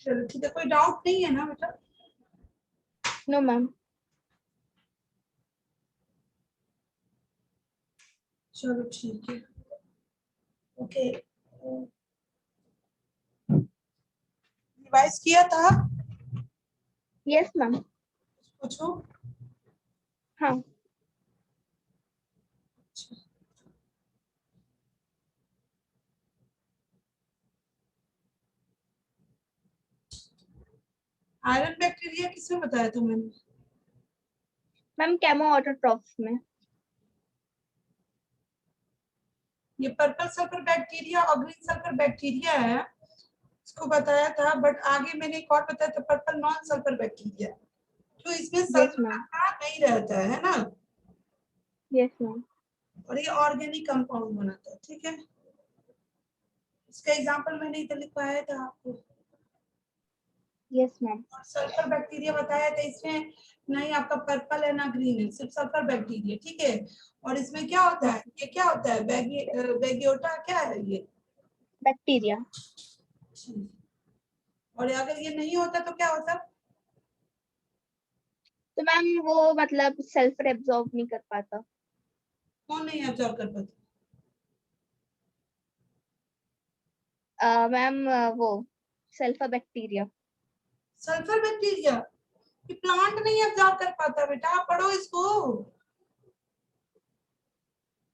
चलो ठीक है, कोई डाउट नहीं है ना बेटा? No ma'am. चलो ठीक है, ओके। रिवाइज किया था? Yes ma'am. पूछो। हाँ। आयरन बैक्टीरिया किसमें बताया था मैंने? मैम केमो ऑटोट्रॉफ्स में। ये पर्पल सल्फर बैक्टीरिया और ग्रीन सल्फर बैक्टीरिया है, इसको बताया था। बट आगे मैंने एक और बताया था, पर्पल नॉन सल्फर बैक्टीरिया, जो इसमें यस सल्फर मैम। का नहीं रहता है ना, यस मैम। और ये ऑर्गेनिक कंपाउंड बनाता है। ठीक है, इसका एग्जांपल मैंने इधर लिखवाया था आपको। Yes ma'am. और सल्फर बैक्टीरिया बताया था, इसमें नहीं आपका पर्पल है ना ग्रीन है, सिर्फ सल्फर बैक्टीरिया। ठीक है, और इसमें क्या होता है, ये क्या होता है, बैगियोटा क्या है ये? बैक्टीरिया। और अगर ये नहीं होता तो क्या होता? तो मैम वो मतलब सल्फर एब्जॉर्ब नहीं कर पाता। कौन नहीं एब्जॉर्ब कर पाता? मैम वो सल्फर बैक्टीरिया। सल्फर बैक्टीरिया, ये प्लांट नहीं एब्जॉर्ब कर पाता बेटा, आप पढ़ो इसको,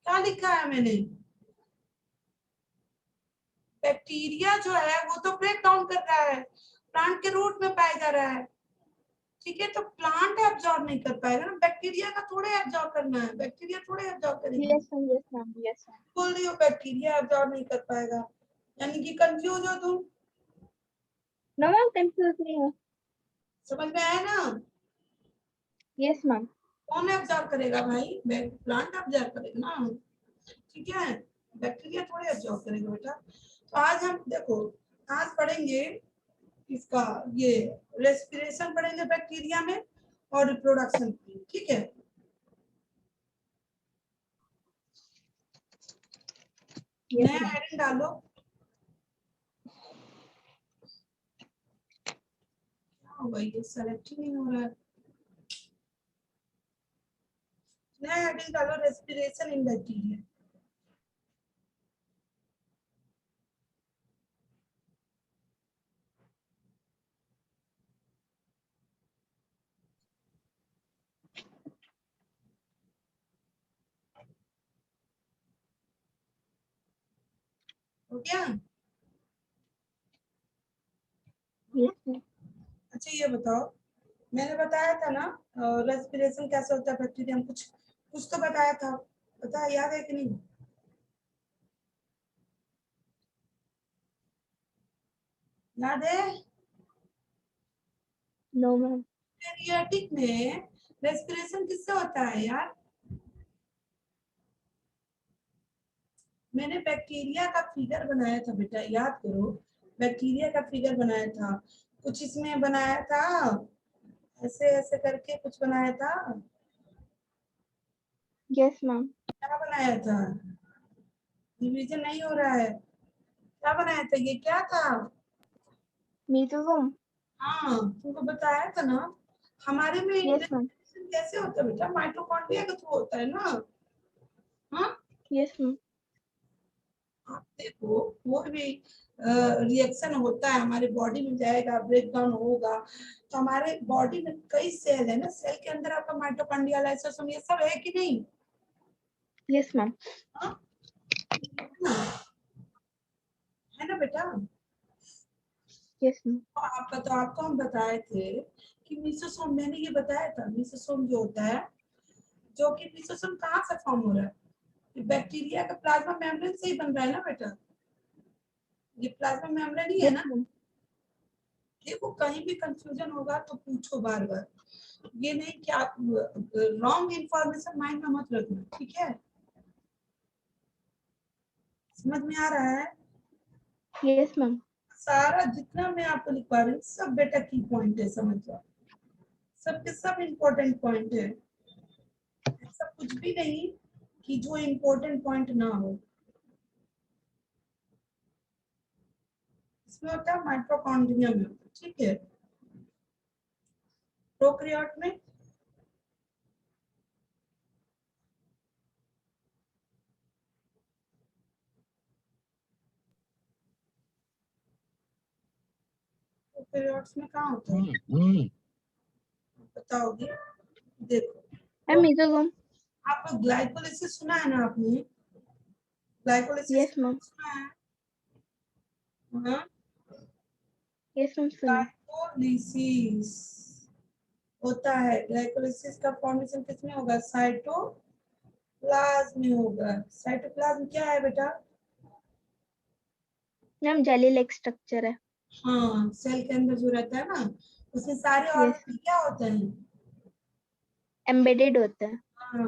क्या लिखा है मैंने। बैक्टीरिया जो है वो तो ब्रेक डाउन कर रहा है, प्लांट के रूट में पाया जा रहा है। ठीक है, तो प्लांट एब्जॉर्ब नहीं कर पाएगा ना, बैक्टीरिया का थोड़े एब्जॉर्ब करना है, बैक्टीरिया थोड़े एब्जॉर्ब करेगी। Yes ma'am. Yes ma'am. Yes ma'am. बोल रही हो बैक्टीरिया एब्जॉर्ब नहीं कर पाएगा, यानी कि कंफ्यूज हो तुम? नो मैम कंफ्यूज नहीं हो। समझ में आया ना? Yes ma'am. कौन एब्जॉर्ब करेगा भाई, प्लांट एब्जॉर्ब करेगा ना। ठीक है, बैक्टीरिया थोड़े एब्जॉर्ब करेगा बेटा। तो आज हम देखो, आज पढ़ेंगे इसका ये रेस्पिरेशन पढ़ेंगे बैक्टीरिया में, और रिप्रोडक्शन। ठीक है, यस नया मैम। हेडिंग डालो। क्या होगा, ये सेलेक्ट ही नहीं हो रहा है। नया हेडिंग डालो, रेस्पिरेशन इन बैक्टीरिया। हो गया? Yes ma'am. अच्छा ये बताओ, मैंने बताया था ना रेस्पिरेशन कैसे होता है बैक्टीरिया में, कुछ कुछ तो बताया था, पता है, याद है कि नहीं? याद है? No ma'am. यूकेरियोटिक में रेस्पिरेशन किससे होता है यार? मैंने बैक्टीरिया का फिगर बनाया था बेटा, याद करो, बैक्टीरिया का फिगर बनाया था, कुछ इसमें बनाया था, ऐसे ऐसे करके कुछ बनाया था। Yes ma'am. क्या बनाया था? डिवीजन नहीं हो रहा है, क्या बनाया था, ये क्या था? मीसोसोम। हाँ तुमको बताया था ना। हमारे में यस मैम। रेस्पिरेशन कैसे होता है बेटा, माइटोकॉन्ड्रिया के थ्रू होता है ना। हाँ, यस मैम। आप देखो, कोई भी रिएक्शन होता है हमारे बॉडी में जाएगा, ब्रेक डाउन होगा, तो हमारे बॉडी में कई सेल है ना, सेल के अंदर आपका माइटोकॉन्ड्रिया, लाइसोसोम, ये सब है कि नहीं? Yes ma'am. हाँ? है ना बेटा? Yes ma'am. तो आपका तो आपको हम बताए थे कि मीसोसोम, मैंने ये बताया था, मीसोसोम जो होता है, जो कि मीसोसोम कहाँ से फॉर्म हो रहा है, ये बैक्टीरिया का प्लाज्मा मेम्ब्रेन से ही बन रहा है ना बेटा, ये प्लाज्मा मेम्ब्रेन ही है यस ना। मैम। देखो कहीं भी कंफ्यूजन होगा तो पूछो बार बार, ये नहीं कि आप रॉन्ग इंफॉर्मेशन माइंड में मत रखना। ठीक है, समझ में आ रहा है? Yes ma'am. सारा जितना मैं आपको लिखवा रही हूँ सब बेटा की पॉइंट है, समझ जाओ, सबके सब इम्पोर्टेंट पॉइंट है, ऐसा कुछ भी नहीं कि जो इम्पोर्टेंट पॉइंट ना हो। किसमें होता है? माइटोकॉन्ड्रिया में होता है, ठीक है। प्रोकैरियोट में प्रोकैरियोट्स में कहाँ होता है बताओगे? देखो, मैम मेसोसोम। आप ग्लाइकोलिसिस सुना है ना आपने? Glycolysis yes ma'am. सुना है? हाँ, यस मैम सुना। ग्लाइकोलिसिस होता है। ग्लाइकोलिसिस का फॉर्मेशन किसमें होगा? साइटोप्लाज्म में होगा। साइटोप्लाज्म क्या है बेटा? मैम जेली लाइक स्ट्रक्चर है। हाँ, सेल के अंदर जो रहता है ना, उसमें सारे यस ऑर्गेनल क्या होते हैं? एम्बेडेड होता है। हाँ,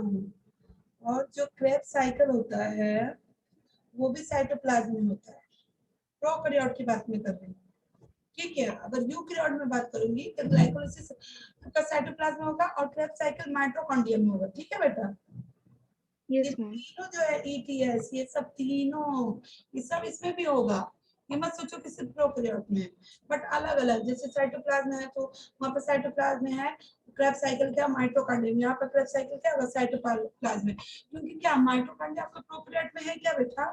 और जो क्रेब्स साइकिल होता है वो भी साइटोप्लाज्म में होता है। प्रोकैरियोट की बात में कर रही हूँ, ठीक है। अगर यूकैरियोट में बात करूंगी तो ग्लाइकोलाइसिस का साइटोप्लाज्म में होगा और क्रेब्स साइकिल माइटोकॉन्ड्रिया में होगा, ठीक है बेटा। ये यस मैम। तीनों जो है ईटीएस, ये सब तीनों, ये सब इसमें भी होगा। ये मत सोचो कि सिर्फ प्रोकैरियोट में, बट अलग अलग। जैसे साइटोप्लाज्म है तो वहां पर साइटोप्लाज्म में है क्रेब्स साइकिल, क्या माइटोकॉन्ड्रिया में, यहाँ पर क्रेब्स साइकिल क्या होगा? साइटोप्लाज्म में। क्योंकि क्या माइटोकॉन्ड्रिया आपका प्रोकैरियोट में है क्या बेटा?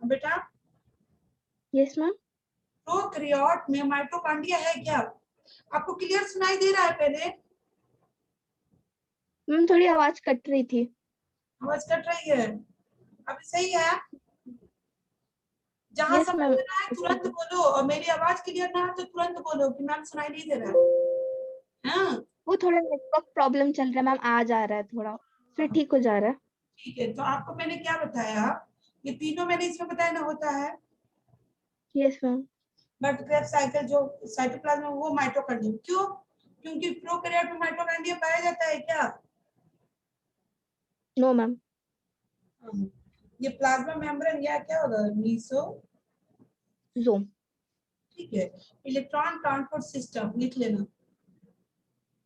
बेटा, यस मैम। प्रोकैरियोट में माइटोकॉन्ड्रिया है क्या? आपको क्लियर सुनाई दे रहा है पहले? मैम थोड़ी आवाज कट रही थी। आवाज कट रही है? अभी सही है? जहां यस समझ मैम। में ना आए तुरंत बोलो, और मेरी आवाज क्लियर ना आए तो तुरंत बोलो कि मैम सुनाई नहीं दे रहा है। हाँ, वो थोड़ा नेटवर्क प्रॉब्लम चल रहा है मैम, आ जा रहा है थोड़ा, फिर ठीक हो जा रहा है। ठीक है। तो आपको मैंने क्या बताया? ये तीनों मैंने इसमें बताया ना होता है। Yes ma'am. But Krebs cycle जो साइटोप्लाज्म में वो माइटोकॉन्ड्रिया, क्यों? क्योंकि प्रोकैरियोट में माइटोकॉन्ड्रिया पाया जाता है क्या? No ma'am. ये प्लाज्मा मेम्ब्रेन या क्या होगा? मीसो, जोम। ठीक है। इलेक्ट्रॉन ट्रांसपोर्ट सिस्टम लिख लेना,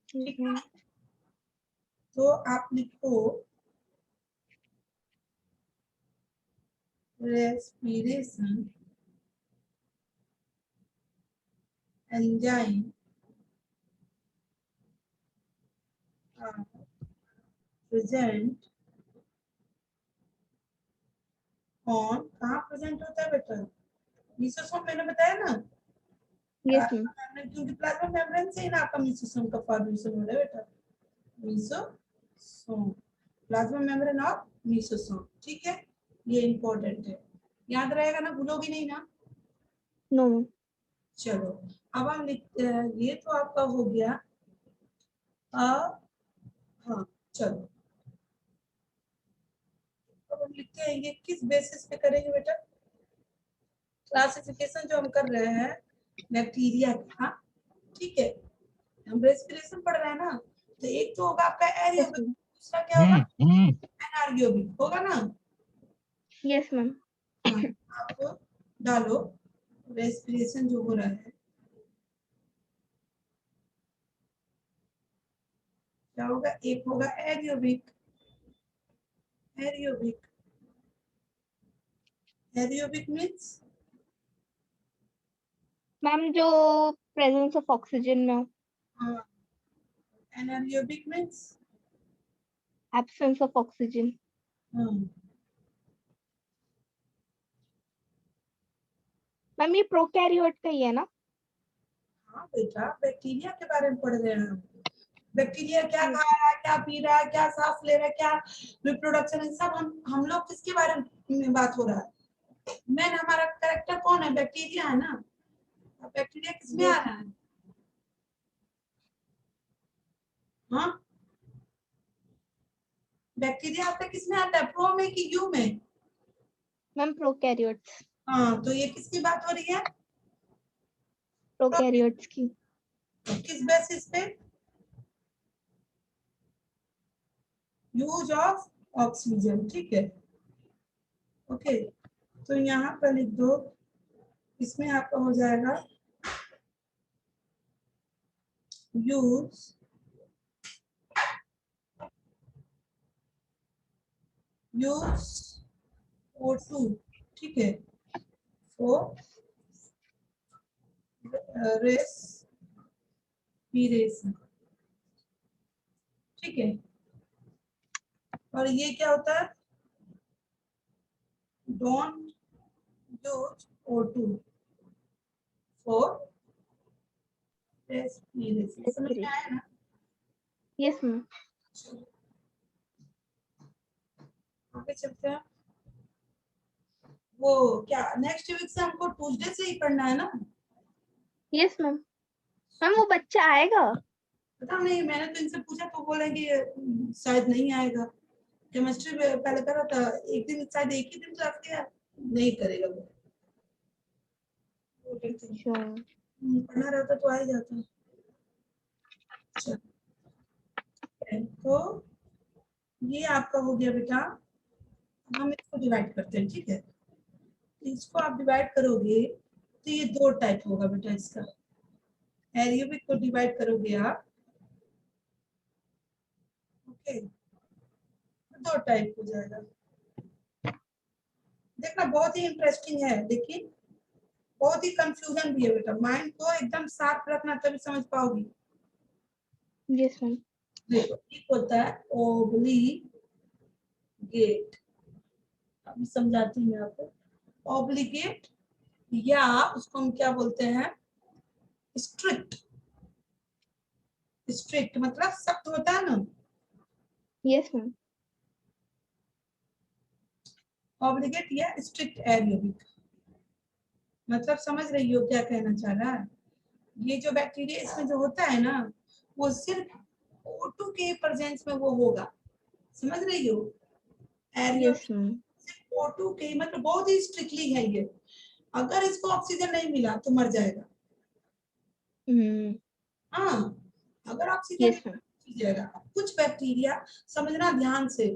यस ठीक मैम। है। तो आप लिखो रेस्पिरेशन एंजाइम प्रेजेंट ऑन, कहाँ प्रेजेंट होता है बेटा? मीसोसोम मैंने बताया ना। Yes ma'am. प्लाज्मा मेम्ब्रेन, क्योंकि प्लाज्मा मेम्ब्रेन से ही ना आपका मीसोसोम का फॉर्मेशन हो रहा है बेटा। मीसोसोम, प्लाज्मा मेम्ब्रेन और मीसोसोम, ठीक है। ये इंपॉर्टेंट है, याद रहेगा ना, भूलोगी नहीं ना? No ma'am. चलो, अब हम लिखते हैं, ये तो आपका हो गया। हाँ, चलो अब हम लिखते हैं, ये किस बेसिस पे करेंगे बेटा? क्लासिफिकेशन जो हम कर रहे हैं बैक्टीरिया का, ठीक है। हम रेस्पिरेशन पढ़ रहे हैं ना, तो एक तो होगा आपका यस एरियोबिक, मैम। दूसरा क्या होगा? एनारोबिक होगा ना। Yes ma'am. हाँ, आप डालो रेस्पिरेशन जो हो रहा है, क्या होगा? एक होगा एरियोबिक, एरियोबिक, एरियोबिक मीन्स मैम जो प्रेजेंस ऑफ ऑक्सीजन में हो। Anaerobic means absence of oxygen. Ma'am ये प्रोकैरियोट का ही है ना? हाँ बेटा, बैक्टीरिया के बारे में पढ़ रहे हैं हम। बैक्टीरिया क्या खा यस। रहा है, क्या पी रहा है, क्या सांस ले रहा है, क्या रिप्रोडक्शन है, सब हम लोग किसके बारे में बात हो रहा है? मेन हमारा कैरेक्टर कौन है? बैक्टीरिया है ना। अब बैक्टीरिया किसमें आ यस। रहा है? हाँ, बैक्टीरिया आपका किसमें आता है? प्रो में कि यू में? Ma'am prokaryotes. हाँ, तो ये किसकी बात हो रही है? प्रोकैरियोट्स की। किस बेसिस पे? यूज ऑफ ऑक्सीजन, ठीक है। ओके, तो यहाँ पर लिख दो, इसमें आपका हो जाएगा यूज यूज O2, ठीक है, फॉर रेस्पिरेशन, ठीक है। और ये क्या होता है, don't use O2 for respiration. समझ में आया ना? Yes ma'am. आगे चलते हैं। वो क्या नेक्स्ट वीक से हमको ट्यूसडे से ही पढ़ना है ना? Yes ma'am. मैम वो बच्चा आएगा? पता नहीं, मैंने तो इनसे पूछा तो बोले कि शायद नहीं आएगा। केमिस्ट्री पहले करा था, एक दिन शायद एक ही दिन क्लास किया, नहीं करेगा वो। अच्छा। पढ़ना रहता तो आ ही जाता। अच्छा, तो ये आपका हो गया बेटा। हम इसको डिवाइड करते हैं, ठीक है। इसको आप डिवाइड करोगे तो ये दो टाइप होगा बेटा इसका। एरियोबिक को डिवाइड करोगे आप, ओके, दो टाइप हो जाएगा। देखना बहुत ही इंटरेस्टिंग है, लेकिन बहुत ही कंफ्यूजन भी है बेटा। माइंड को एकदम शार्प रखना तभी समझ पाओगी। Yes ma'am. देखो एक होता है ओब्लिगेट, अभी समझाती हूँ आपको। ऑब्लिगेट या उसको हम क्या बोलते हैं, स्ट्रिक्ट। स्ट्रिक्ट मतलब सख्त होता है ना। Yes ma'am. ऑब्लिगेट या स्ट्रिक्ट एरियोबिक, मतलब समझ रही हो क्या कहना चाह रहा है? ये जो बैक्टीरिया इसमें जो होता है ना, वो सिर्फ O2 के प्रेजेंस में वो होगा, समझ रही हो? Yes aerobic ma'am. सिर्फ O2 के, मतलब बहुत ही स्ट्रिक्टली है ये। अगर इसको ऑक्सीजन नहीं मिला तो मर जाएगा। हाँ, अगर ऑक्सीजन यस मैम। जाएगा। कुछ बैक्टीरिया, समझना ध्यान से,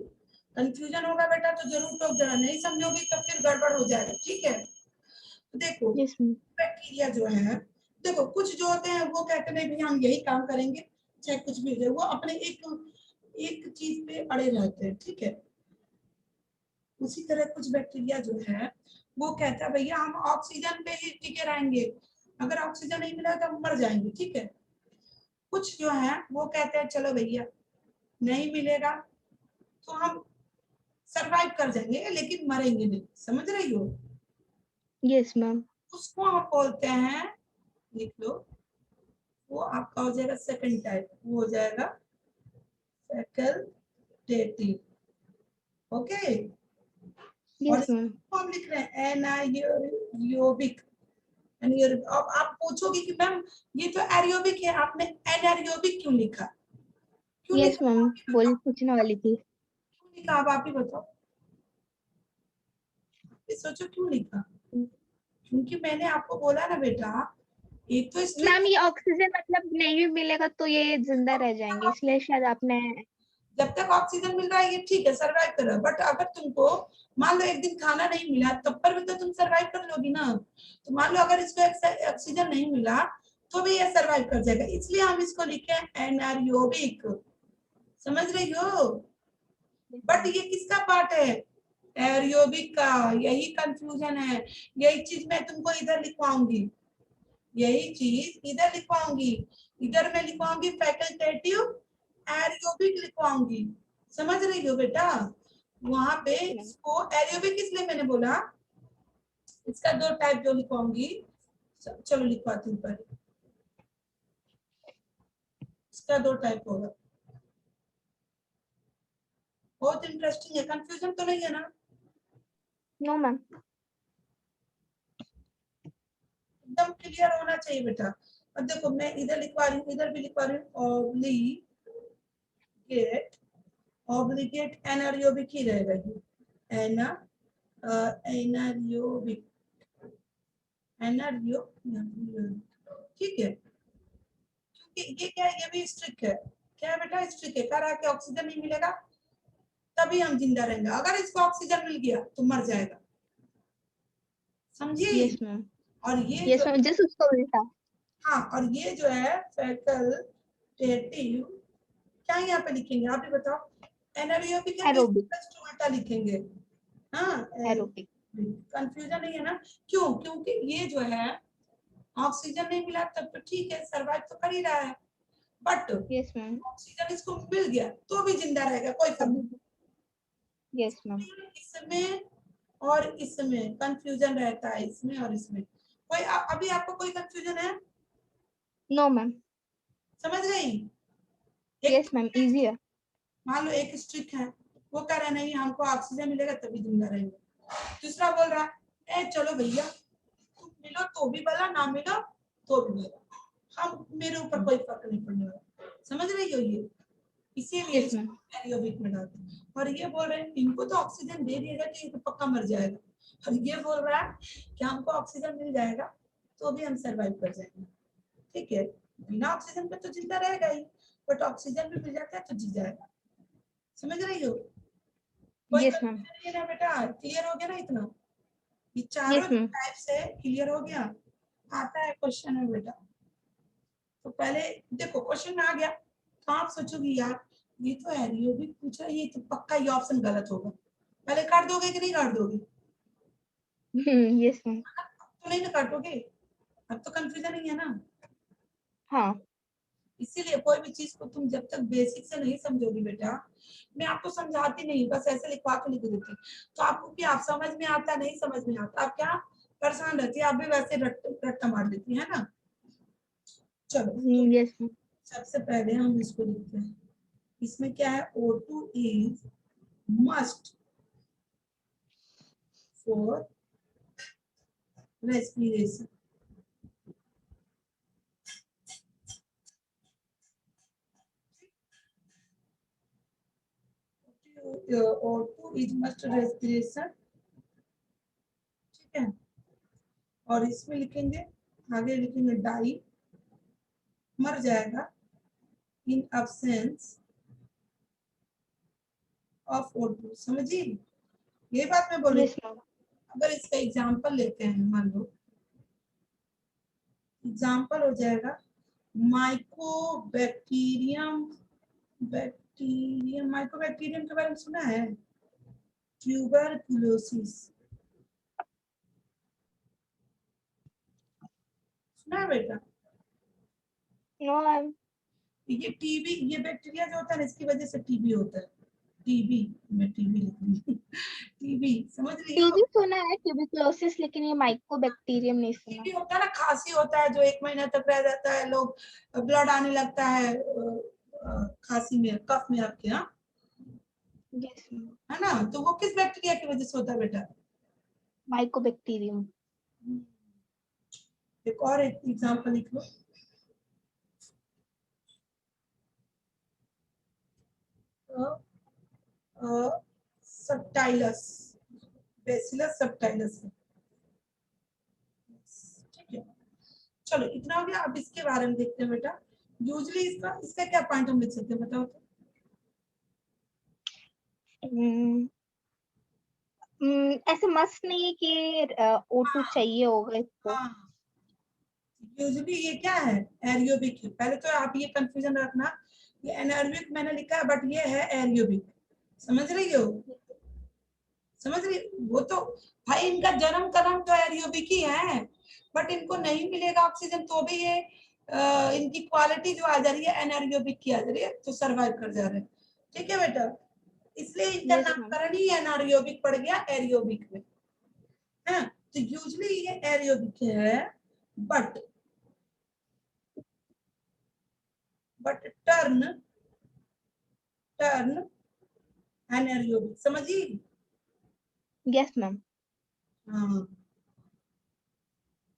कंफ्यूजन होगा बेटा तो जरूर टोक देना, नहीं समझोगी तो फिर गड़बड़ हो जाएगा, ठीक है। तो देखो यस मैम। बैक्टीरिया जो है, देखो कुछ जो होते हैं वो कहते हैं भी हम यही काम करेंगे चाहे कुछ भी हो जाए, वो अपने एक चीज पे अड़े रहते हैं, ठीक है। उसी तरह कुछ बैक्टीरिया जो है वो कहता है भैया हम ऑक्सीजन पे ही टिके रहेंगे, अगर ऑक्सीजन नहीं मिला तो हम मर जाएंगे, ठीक है। कुछ जो है वो कहते हैं चलो भैया नहीं मिलेगा तो हम सरवाइव कर जाएंगे लेकिन मरेंगे नहीं, समझ रही हो? Yes ma'am. उसको हम बोलते हैं, लिख लो, वो आपका हो जाएगा सेकंड टाइप, वो हो जाएगा फैकल्टेटिव, ओके। और यस मैम। इसको हम लिख रहे हैं एनाएरोबिक। अब आप पूछोगे कि मैम ये तो एरोबिक है, आपने एनाएरोबिक क्यों लिखा? क्यों यस लिखा मैम, आप ही बोल बताओ, पूछने वाली थी। क्यों लिखा आप ही बताओ, ये सोचो क्यों लिखा। क्योंकि मैंने आपको बोला ना बेटा, एक तो मैम स्ट्रिक्ट, ये ऑक्सीजन मतलब नहीं भी मिलेगा तो ये जिंदा रह जाएंगे, इसलिए शायद आपने। जब तक ऑक्सीजन मिल रहा है ये ठीक है, सरवाइव कर रहा है, बट अगर तुमको मान लो एक दिन खाना नहीं मिला तब पर भी तो तुम सरवाइव कर लोगी ना। तो मान लो अगर इसको ऑक्सीजन नहीं मिला तो भी ये सरवाइव कर जाएगा, इसलिए हम इसको लिखे एनारोबिक, समझ रही हो? बट ये किसका पार्ट है? एरोबिक का। यही कंफ्यूजन है, यही चीज मैं तुमको इधर लिखवाऊंगी, यही चीज इधर लिखवाऊंगी। इधर मैं लिखवाऊंगी फैकल्टेटिव एरोबिक लिखवाऊंगी, समझ रही हो बेटा? वहां पे इसको एरोबिक इसलिए मैंने बोला, इसका दो टाइप जो लिखवाऊंगी, चलो लिखवाती हूँ पहले। इसका दो टाइप होगा, बहुत इंटरेस्टिंग है, कंफ्यूजन तो नहीं है ना? No ma'am. एकदम क्लियर होना चाहिए बेटा। अब देखो मैं इधर लिखवा रही हूँ, इधर भी लिखवा रही हूँ, ऑब्लिगेट, ऑब्लिगेट एनारोबिक ही रहेगा ये, एना एनारोबिक, एनारोबिक, ठीक है। क्योंकि ये क्या है, ये भी स्ट्रिक्ट है। क्या है बेटा? स्ट्रिक्ट है, कह रहा है कि ऑक्सीजन नहीं मिलेगा तभी हम जिंदा रहेंगे, अगर इसको ऑक्सीजन मिल गया तो मर जाएगा, समझी? Yes ma'am. और ये यस जो, मैम, जस्ट उसको उल्टा। हाँ, और ये जो है फैकल्टेटिव, क्या यहाँ पे लिखेंगे आप ही बताओ? एनारोबिक है कि एरोबिक। जस्ट उल्टा लिखेंगे? हाँ, एरोबिक। कंफ्यूजन नहीं है ना? क्यों? क्योंकि ये जो है ऑक्सीजन नहीं मिला तब तो ठीक है, सर्वाइव तो कर ही रहा है, बट यस मैम। ऑक्सीजन इसको मिल गया तो भी जिंदा रहेगा, कोई फर्क नहीं। Yes ma'am. इसमें और इसमें कंफ्यूजन रहता है, इसमें और इसमें। कोई अभी आपको कोई कंफ्यूजन है? No ma'am. समझ गई? एक यस मैम, इजी है। मान लो एक स्ट्रिक है, वो कह रहा है नहीं हमको ऑक्सीजन मिलेगा तभी जिंदा रहेंगे। दूसरा बोल रहा है ए चलो भैया, तुम मिलो तो भी भला, ना मिलो तो भी भला, हम मेरे ऊपर कोई फर्क नहीं पड़ने वाला। समझ रही हो? ये इसीलिए यस मैम। एरियोबिक में डालते हैं। और ये बोल रहे हैं इनको तो ऑक्सीजन दे दिएगा तो ये तो पक्का मर जाएगा, और ये बोल रहा है कि हमको ऑक्सीजन मिल जाएगा तो भी हम सरवाइव कर जाएंगे। ठीक है, बिना ऑक्सीजन पे तो जिंदा रहेगा ही, बट ऑक्सीजन भी मिल जाता है तो जी जाएगा। समझ रही हो? कोई यस मैम। कंफ्यूजन नहीं है ना बेटा? क्लियर हो गया ना इतना? ये चारों यस मैम। टाइप से क्लियर हो गया? आता है क्वेश्चन में बेटा, तो पहले देखो क्वेश्चन में आ गया तो आप सोचोगी यार ये तो एरियोबिक पूछा, ये तो पक्का ये ऑप्शन गलत होगा, पहले काट दोगे कि नहीं काट दोगे? Yes ma'am. तो नहीं ना काटोगे, अब तो कंफ्यूजन नहीं है ना? हाँ। इसीलिए कोई भी चीज को तुम जब तक बेसिक से नहीं समझोगी बेटा, मैं आपको समझाती नहीं, बस ऐसे लिखवा के लिख देती, तो आपको क्या आप समझ में आता नहीं समझ में आता, आप क्या परेशान रहती है, आप भी वैसे रट्टा मार देती है ना? चलो तो यस मैम। सबसे पहले हम इसको लिखते हैं, इसमें क्या है O2 is must for respiration. O2 is must respiration, ठीक है। और इसमें लिखेंगे, आगे लिखेंगे डाई, मर जाएगा इन absence of O2। समझी ये बात मैं बोल रही यस थी? मैम। अगर इसका एग्जाम्पल लेते हैं, मान लो एग्जाम्पल हो जाएगा माइकोबैक्टीरियम, माइकोबैक्टीरियम के बारे में सुना है? ट्यूबरकुलोसिस सुना है बेटा? No ma'am. ये टीबी, ये बैक्टीरिया जो होता है ना इसकी वजह से टीबी होता है। टीबी, मैं टीबी लिख रही टीबी समझ रही हो? टीबी सुना है, ट्यूबिकुलोसिस, लेकिन ये माइकोबैक्टीरियम नहीं सुना। टीबी होता है ना, खांसी होता है जो 1 महीना तक रह जाता है, लोग ब्लड आने लगता है खांसी में, कफ में आपके यहाँ, यस मैम। है ना? तो वो किस बैक्टीरिया की वजह से होता है बेटा? माइकोबैक्टीरियम। एक और एक एग्जांपल लिख लो, सबटाइलस, बेसिलस सबटाइलस, ठीक है। चलो इतना हो गया, अब इसके बारे में देखते हैं बेटा। यूजली इसका इसका क्या पॉइंट हम लिख सकते हैं बताओ तो? ऐसे मस्त नहीं है कि O2 चाहिए होगा इसको। हाँ, यूजली ये क्या है? एरियोबिक है। पहले तो आप ये कंफ्यूजन रखना, ये एनारोबिक मैंने लिखा है बट ये है एरियोबिक। समझ रही हो? समझ रही? वो तो भाई इनका जन्म कर्म तो एरियोबिक ही है, बट इनको नहीं मिलेगा ऑक्सीजन तो भी ये इनकी क्वालिटी जो आ जा रही है एनारोबिक की आ जा रही है, तो सरवाइव कर जा रहे हैं। ठीक है बेटा, इसलिए इनका यस मैम। नामकरण ही एनारोबिक पड़ गया एरियोबिक में, है। तो यूजली ये एरियोबिक है, बट टर्न टर्न एनारोबिक, समझी? Yes ma'am. हाँ,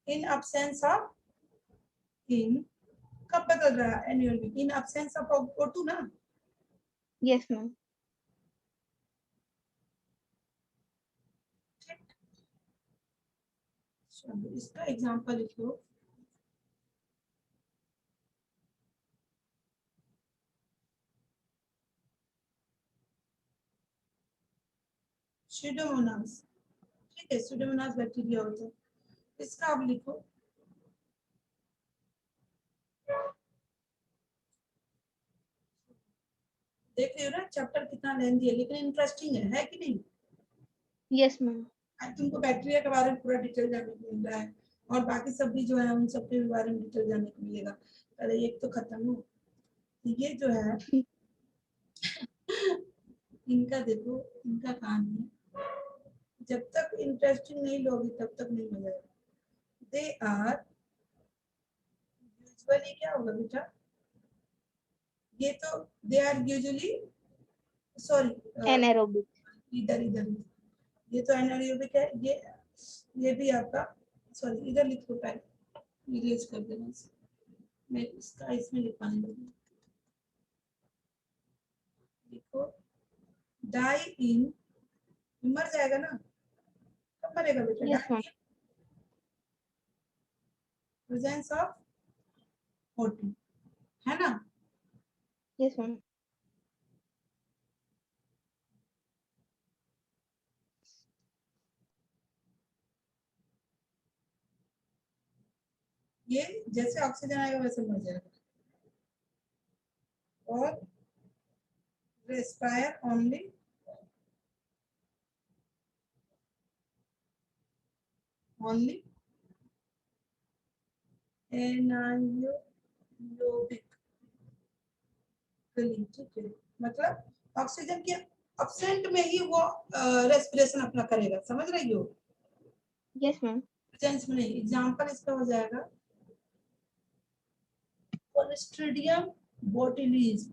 इन absence ऑफ, इन कब बदल रहा है anaerobic? In absence of O2 ना। Yes ma'am. ठीक, चलो इसका एग्जांपल लिख लो, सुडोमोनास। ठीक है, सुडोमोनास बैक्टीरिया होता है, इसका आप लिखो। देख रहे हो ना चैप्टर कितना लेंथी है, लेकिन इंटरेस्टिंग है कि नहीं? Yes ma'am. आज तुमको बैक्टीरिया के बारे में पूरा डिटेल जानने को मिल रहा है, और बाकी सब भी जो है उन सब के बारे में डिटेल जानने को मिलेगा। पहले एक तो खत्म हो, ये जो है इनका देखो, इनका कहानी है, जब तक इंटरेस्टिंग नहीं लोगी तब तक नहीं मजा आएगा। दे आर यूजुअली, क्या होगा बेटा, ये तो they are usually, sorry anaerobic. इधर इधर, ये तो एनारोबिक है, ये भी आपका, सॉरी इधर लिखो, पहले इरेज कर देना इसे, मैं इसका इसमें लिखवाने लगी। देखो, डाई इन, मर जाएगा ना, कब मरेगा बेटा, yes ma'am. Die in presence of O2, है ना। Yes ma'am. ये जैसे ऑक्सीजन आएगा वैसे मर जाएगा, और रेस्पायर ओनली ओनली एनायोबिक, ठीक है, मतलब ऑक्सीजन के एब्सेंट में ही वो रेस्पिरेशन अपना करेगा, समझ रही हो, यस मैम। प्रेजेंस में नहीं। एग्जांपल इसका हो जाएगा क्लोस्ट्रिडियम बोटिलिस,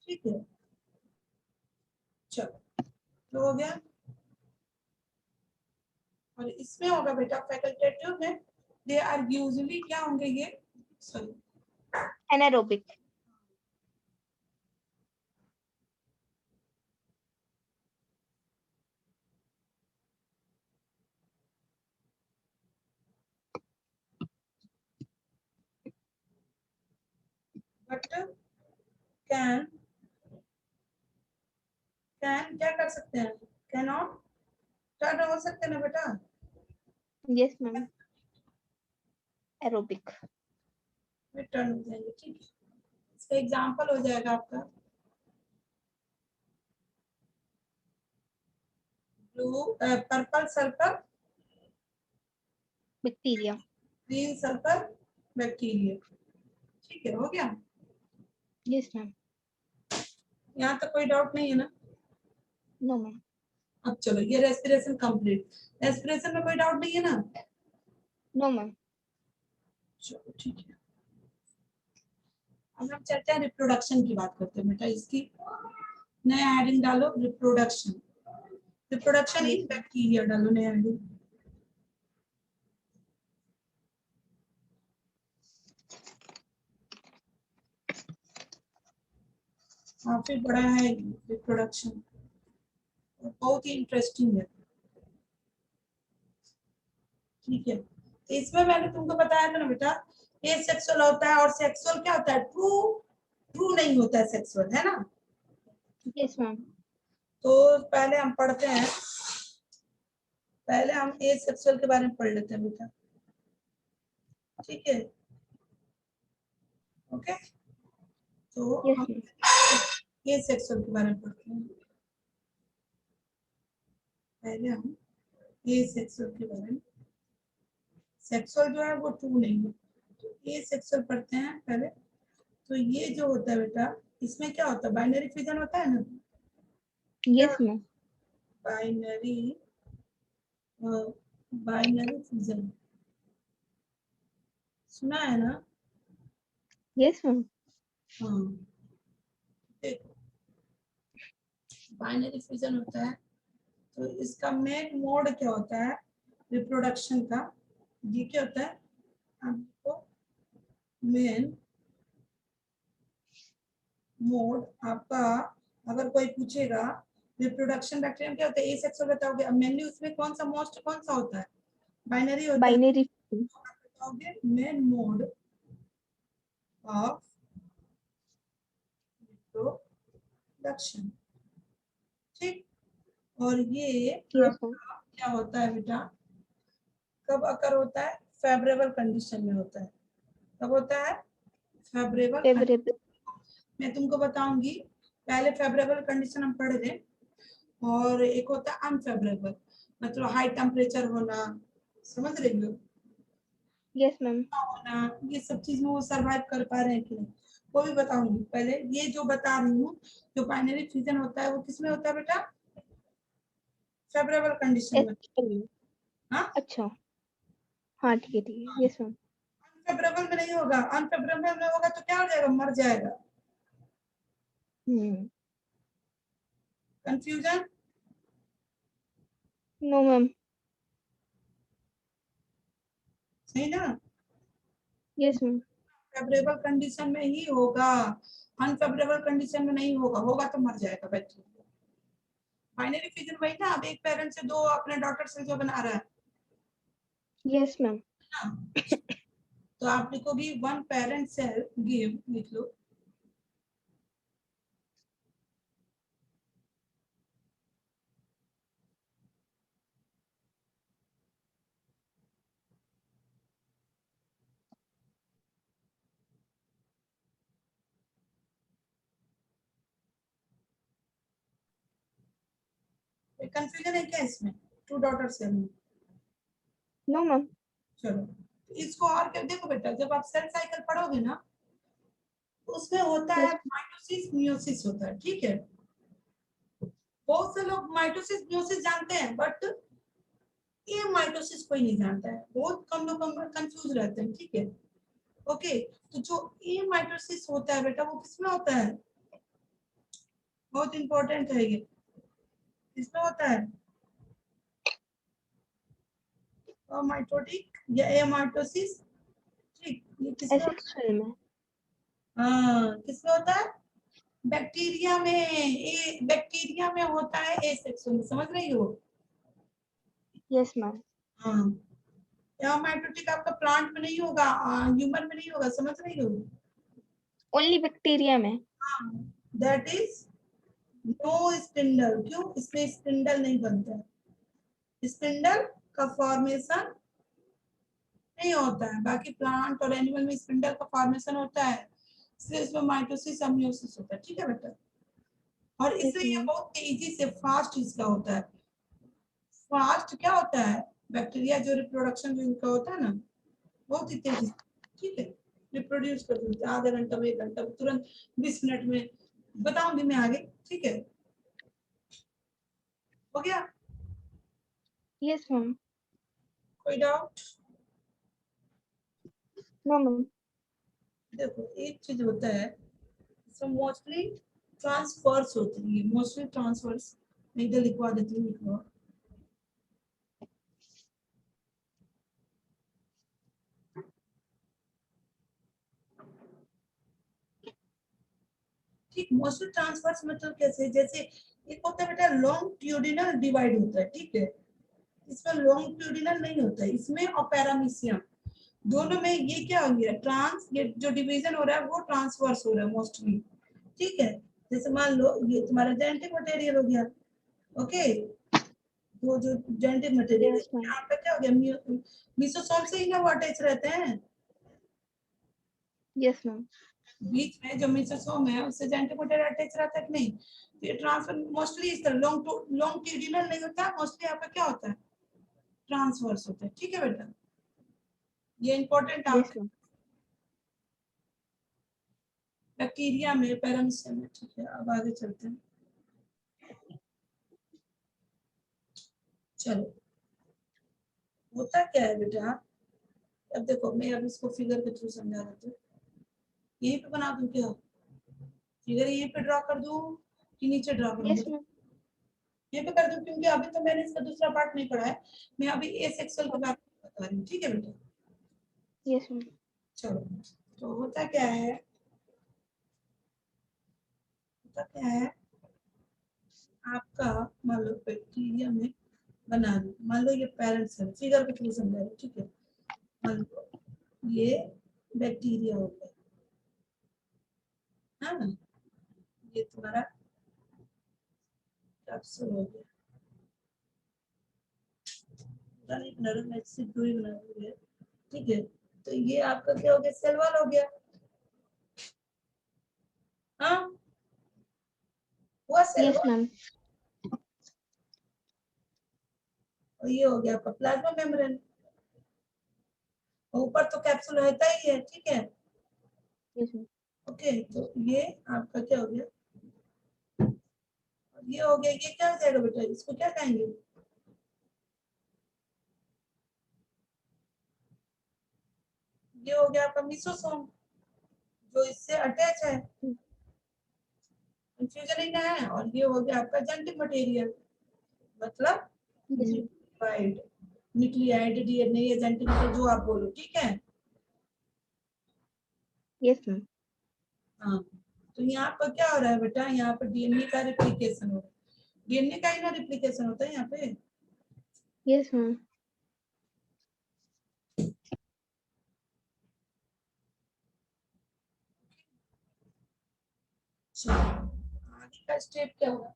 ठीक है, चलो तो हो गया। और इसमें होगा बेटा फैकल्टेटिव में, दे आर यूजुअली क्या होंगे ये, sorry anaerobic. But can, can क्या कर सकते हैं, कैन नॉट टर्न हो सकते हैं ना बेटा, यस मैम। एरोबिक। टर्न हो जाएंगे, ठीक है। इसका एग्जांपल हो जाएगा आपका blue purple circle, bacteria. Green circle, bacteria, ठीक है, हो गया। Yes ma'am. यहाँ तक कोई डाउट नहीं है ना। No ma'am. अब चलो ये रेस्पिरेशन कंप्लीट, रेस्पिरेशन में कोई डाउट नहीं है ना। No ma'am. चलो ठीक है, अब हम चलते हैं रिप्रोडक्शन की बात करते हैं बेटा, इसकी नया हेडिंग डालो, reproduction, reproduction in yes ma'am. Bacteria डालो नया हेडिंग। काफी बड़ा है रिप्रोडक्शन, बहुत ही इंटरेस्टिंग है, ठीक है। तो इसमें मैंने तुमको बताया था ना बेटा, ये सेक्सुअल होता है, और सेक्सुअल क्या होता है, ट्रू, ट्रू नहीं होता है सेक्सुअल, है ना। Yes ma'am. तो पहले हम पढ़ते हैं, पहले हम ए सेक्सुअल के बारे में पढ़ लेते हैं बेटा, ठीक है, ओके। तो यस हम मैम। ए सेक्सुअल के बारे में पढ़ते हैं, पहले हम ए सेक्सुअल के बारे में, सेक्सुअल जो है वो ट्रू नहीं है, तो ए सेक्सुअल पढ़ते हैं पहले। तो ये जो होता है बेटा, इसमें क्या होता है, बाइनरी फिजन होता है ना, क्या, yes ma'am. Binary, binary fission, सुना है ना। Yes ma'am. हाँ, देखो बाइनरी फिजन होता है, तो इसका मेन मोड क्या होता है रिप्रोडक्शन का, ये क्या होता है आपको, मेन मोड आपका, अगर कोई पूछेगा रिप्रोडक्शन बैक्टीरियम क्या होता है, एसेक्सुअल बताओगे, अब मेनली उसमें कौन सा मोस्ट कौन सा होता है, बाइनरी होता है, बाइनरी। बताओगे मेन मोड ऑफ रिप्रोडक्शन, ठीक। और ये यस मैम। आपका क्या होता है बेटा, कब अकर होता है, फेवरेबल कंडीशन में होता है, कब होता है? फेवरेबल। फेवरेबल। मैं तुमको बताऊंगी, पहले फेवरेबल कंडीशन हम पढ़ लें, और एक होता है अनफेवरेबल, मतलब हाई टेम्परेचर होना, समझ रही हो, यस मैम। होना, ये सब चीज में वो सरवाइव कर पा रहे हैं कि नहीं, वो भी बताऊंगी। पहले ये जो बता रही हूँ, जो बाइनरी फ्यूजन होता है वो किसमें होता है बेटा? फेवरेबल कंडीशन में। हाँ, अच्छा, हाँ ठीक है ठीक है, यस मैम। अनफेवरेबल में नहीं होगा, अनफेवरेबल में होगा तो क्या हो जाएगा? मर जाएगा। कंफ्यूजन? No ma'am. सही ना? Yes ma'am. फेवरेबल कंडीशन में ही होगा, अनफेवरेबल कंडीशन में नहीं होगा, होगा तो मर जाएगा बैक्टीरिया। बाइनरी फ्यूजन वही ना, अब एक पेरेंट से दो अपने डॉटर सेल जो बना रहा है यस मैम। ना, तो आप लिखोगी वन पेरेंट सेल गिव, लिख लो, कंफ्यूजन है क्या इसमें? टू डॉटर सेल में? No ma'am. चलो, तो इसको और क्या, देखो बेटा, जब आप सेल साइकिल पढ़ोगे ना, तो उसमें होता है यस। माइटोसिस मियोसिस होता है, ठीक है। बहुत से लोग माइटोसिस मियोसिस जानते हैं, बट ये माइटोसिस कोई नहीं जानता है, बहुत कम लोग कंफ्यूज रहते हैं, ठीक है। ओके, तो जो ये माइटोसिस होता है बेटा, वो किसमें होता है? बहुत इंपॉर्टेंट है ये, किसमें होता है? माइटोटिक या एमाइटोसिस, ठीक, ये किसमें होता एसेक्सुअल में। है? हाँ, किसमें होता है? बैक्टीरिया में। ए बैक्टीरिया में होता है एसेक्सुअल, समझ रही हो? Yes ma'am. हाँ, एमाइटोटिक आपका प्लांट में नहीं होगा, ह्यूमन में नहीं होगा, समझ रही हो? ओनली बैक्टीरिया में। हाँ, दैट इज नो स्पिंडल। क्यों? इसमें स्पिंडल नहीं बनता है, स्पिंडल का फॉर्मेशन नहीं होता है, बाकी प्लांट और एनिमल में स्पिंडल का फॉर्मेशन होता है, इसलिए इसमें माइटोसिस और मियोसिस होता है, ठीक है बेटा। और यस इसलिए ये मैम। बहुत तेजी से फास्ट इसका होता है। फास्ट क्या होता है? बैक्टीरिया जो रिप्रोडक्शन जो इनका होता है ना, बहुत ही तेजी से, ठीक है, रिप्रोड्यूस कर देते हैं, आधे घंटा में, 1 घंटा में, तुरंत 20 मिनट में। बताऊंगी मैं आगे, ठीक है। हो गया? Yes ma'am. कोई डाउट? No ma'am. देखो, एक चीज होता है, इसमें मोस्टली ट्रांसफर्स होती है, मोस्टली ट्रांसफर्स, मैं इधर लिखवा देती हूँ, लिखवा, ठीक। मोस्टली ट्रांसफर्स मतलब कैसे? जैसे एक होता है बेटा लॉन्गिट्यूडिनल डिवाइड होता है, ठीक है, इसमें लॉन्गिट्यूडिनल नहीं होता है, इसमें और पैरामीशियम दोनों में ये क्या हो गया? ट्रांस, ये जो डिवीजन हो रहा है वो ट्रांसवर्स हो रहा है मोस्टली, ठीक है। जैसे मान लो ये तुम्हारा जेनेटिक मटेरियल हो गया, ओके, वो जो जेनेटिक मटेरियल है यस मैम। यहाँ पे क्या हो गया? मिसोसोम से ही ना वो अटैच रहते हैं, यस मैम। बीच में जो मिसोसोम है उससे जेनेटिक मटेरियल अटैच रहता है कि नहीं? तो ये ट्रांसफर मोस्टली इस तरह लॉन्गिट्यूडिनल नहीं होता, मोस्टली यहाँ पे क्या होता है? ट्रांसवर्स होता है, ठीक है बेटा, ये इंपॉर्टेंट यस आप। मैम। बैक्टीरिया में, पैरामीशियम में, ठीक है। अब आगे चलते हैं, चलो। होता क्या है बेटा, अब देखो, मैं अब इसको फिगर के थ्रू समझा देती हूँ। यहीं पे बना दूं क्या? फिगर यहीं पे ड्रॉ कर दूं कि नीचे ड्रॉ करूं? Yes ma'am. यहीं पे कर दूं, क्योंकि अभी तो मैंने इसका दूसरा पार्ट नहीं पढ़ा है, मैं अभी ए सेक्सुअल के बारे में बता रही हूँ, ठीक है बेटा। Yes ma'am. चलो, तो होता क्या है, होता क्या है, आपका मान लो बैक्टीरिया में बना लो, मान लो ये पेरेंट सेल, फिगर के थ्रू समझा रहे, ठीक है। मान लो ये बैक्टीरिया हो गया, हाँ, ये तुम्हारा कैप्सूल हो गया, पूरा नहीं बना रहा, मैं सिर्फ 2 ही बना रही है, ठीक है। तो ये आपका क्या हो गया, सेल वॉल हो गया। हाँ, हुआ सेल यस वॉल। मैम। और ये हो गया आपका प्लाज्मा मेम्ब्रेन। ऊपर तो कैप्सूल रहता ही है, ठीक है। Yes ma'am. ओके, तो ये आपका क्या हो गया, ये हो गया। ये क्या हो जाएगा बेटा, इसको क्या कहेंगे, ये हो गया आपका मिसोसोम, जो इससे अटैच है, कंफ्यूजन ही ना है। और ये हो गया आपका जेनेटिक मटेरियल, मतलब yes ma'am. Nucleotide, nucleotide DNA या जेनेटिक मटेरियल जो आप बोलो, ठीक है। Yes ma'am. हाँ, तो यहाँ पर क्या हो रहा है बेटा, यहाँ पर डीएनए का रिप्लिकेशन हो रहा है। डीएनए का ही ना रिप्लिकेशन होता है यहाँ पे। Yes ma'am. चलो, आगे का स्टेप क्या होगा,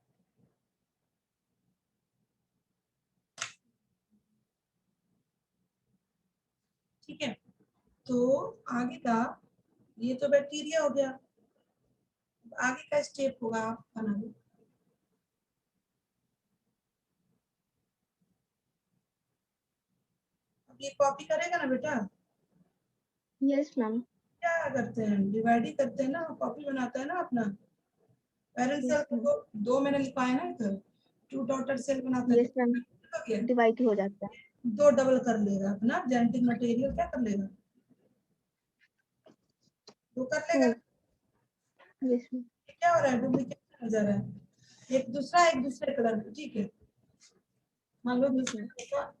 ठीक है। तो आगे का, ये तो बैक्टीरिया हो गया। आगे का स्टेप होगा, आप बना लो। अब ये कॉपी करेगा ना बेटा, यस मैम। क्या करते हैं, डिवाइड ही करते हैं ना, कॉपी बनाता है ना अपना। Parent cell yes ma'am. को दो मैंने लिखवाया ना इधर, टू डॉटर सेल बनाता है, यस मैम। तो हो गया। डिवाइड हो जाता है। दो डबल कर लेगा अपना जेनेटिक मटेरियल, क्या कर लेगा, दो कर टू। लेगा। Yes ma'am. ये क्या हो रहा है, डुप्लीकेशन हो जा रहा है, एक दूसरा एक दूसरे कलर में, ठीक है। मान लो यस दूसरे मैम। कलर का,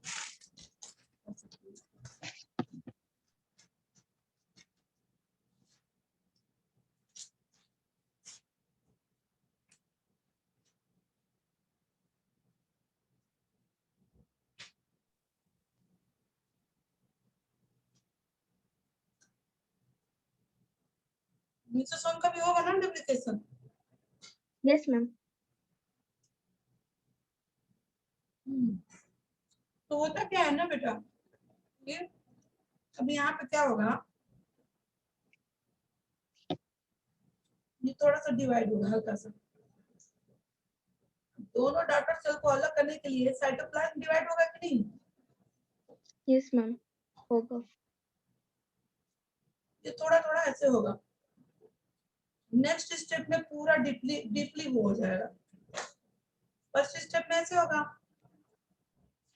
मीसोसोम का भी होगा ना डुप्लीकेशन। Yes ma'am. तो होता क्या है ना बेटा, ये अब यहाँ पे क्या होगा, ये थोड़ा सा डिवाइड होगा हल्का सा। दोनों डॉटर सेल को अलग करने के लिए साइटोप्लाज्म डिवाइड होगा कि नहीं, यस मैम। होगा। ये थोड़ा थोड़ा ऐसे होगा। नेक्स्ट स्टेप में पूरा डीपली डीपली वो हो जाएगा। फर्स्ट स्टेप में ऐसे होगा,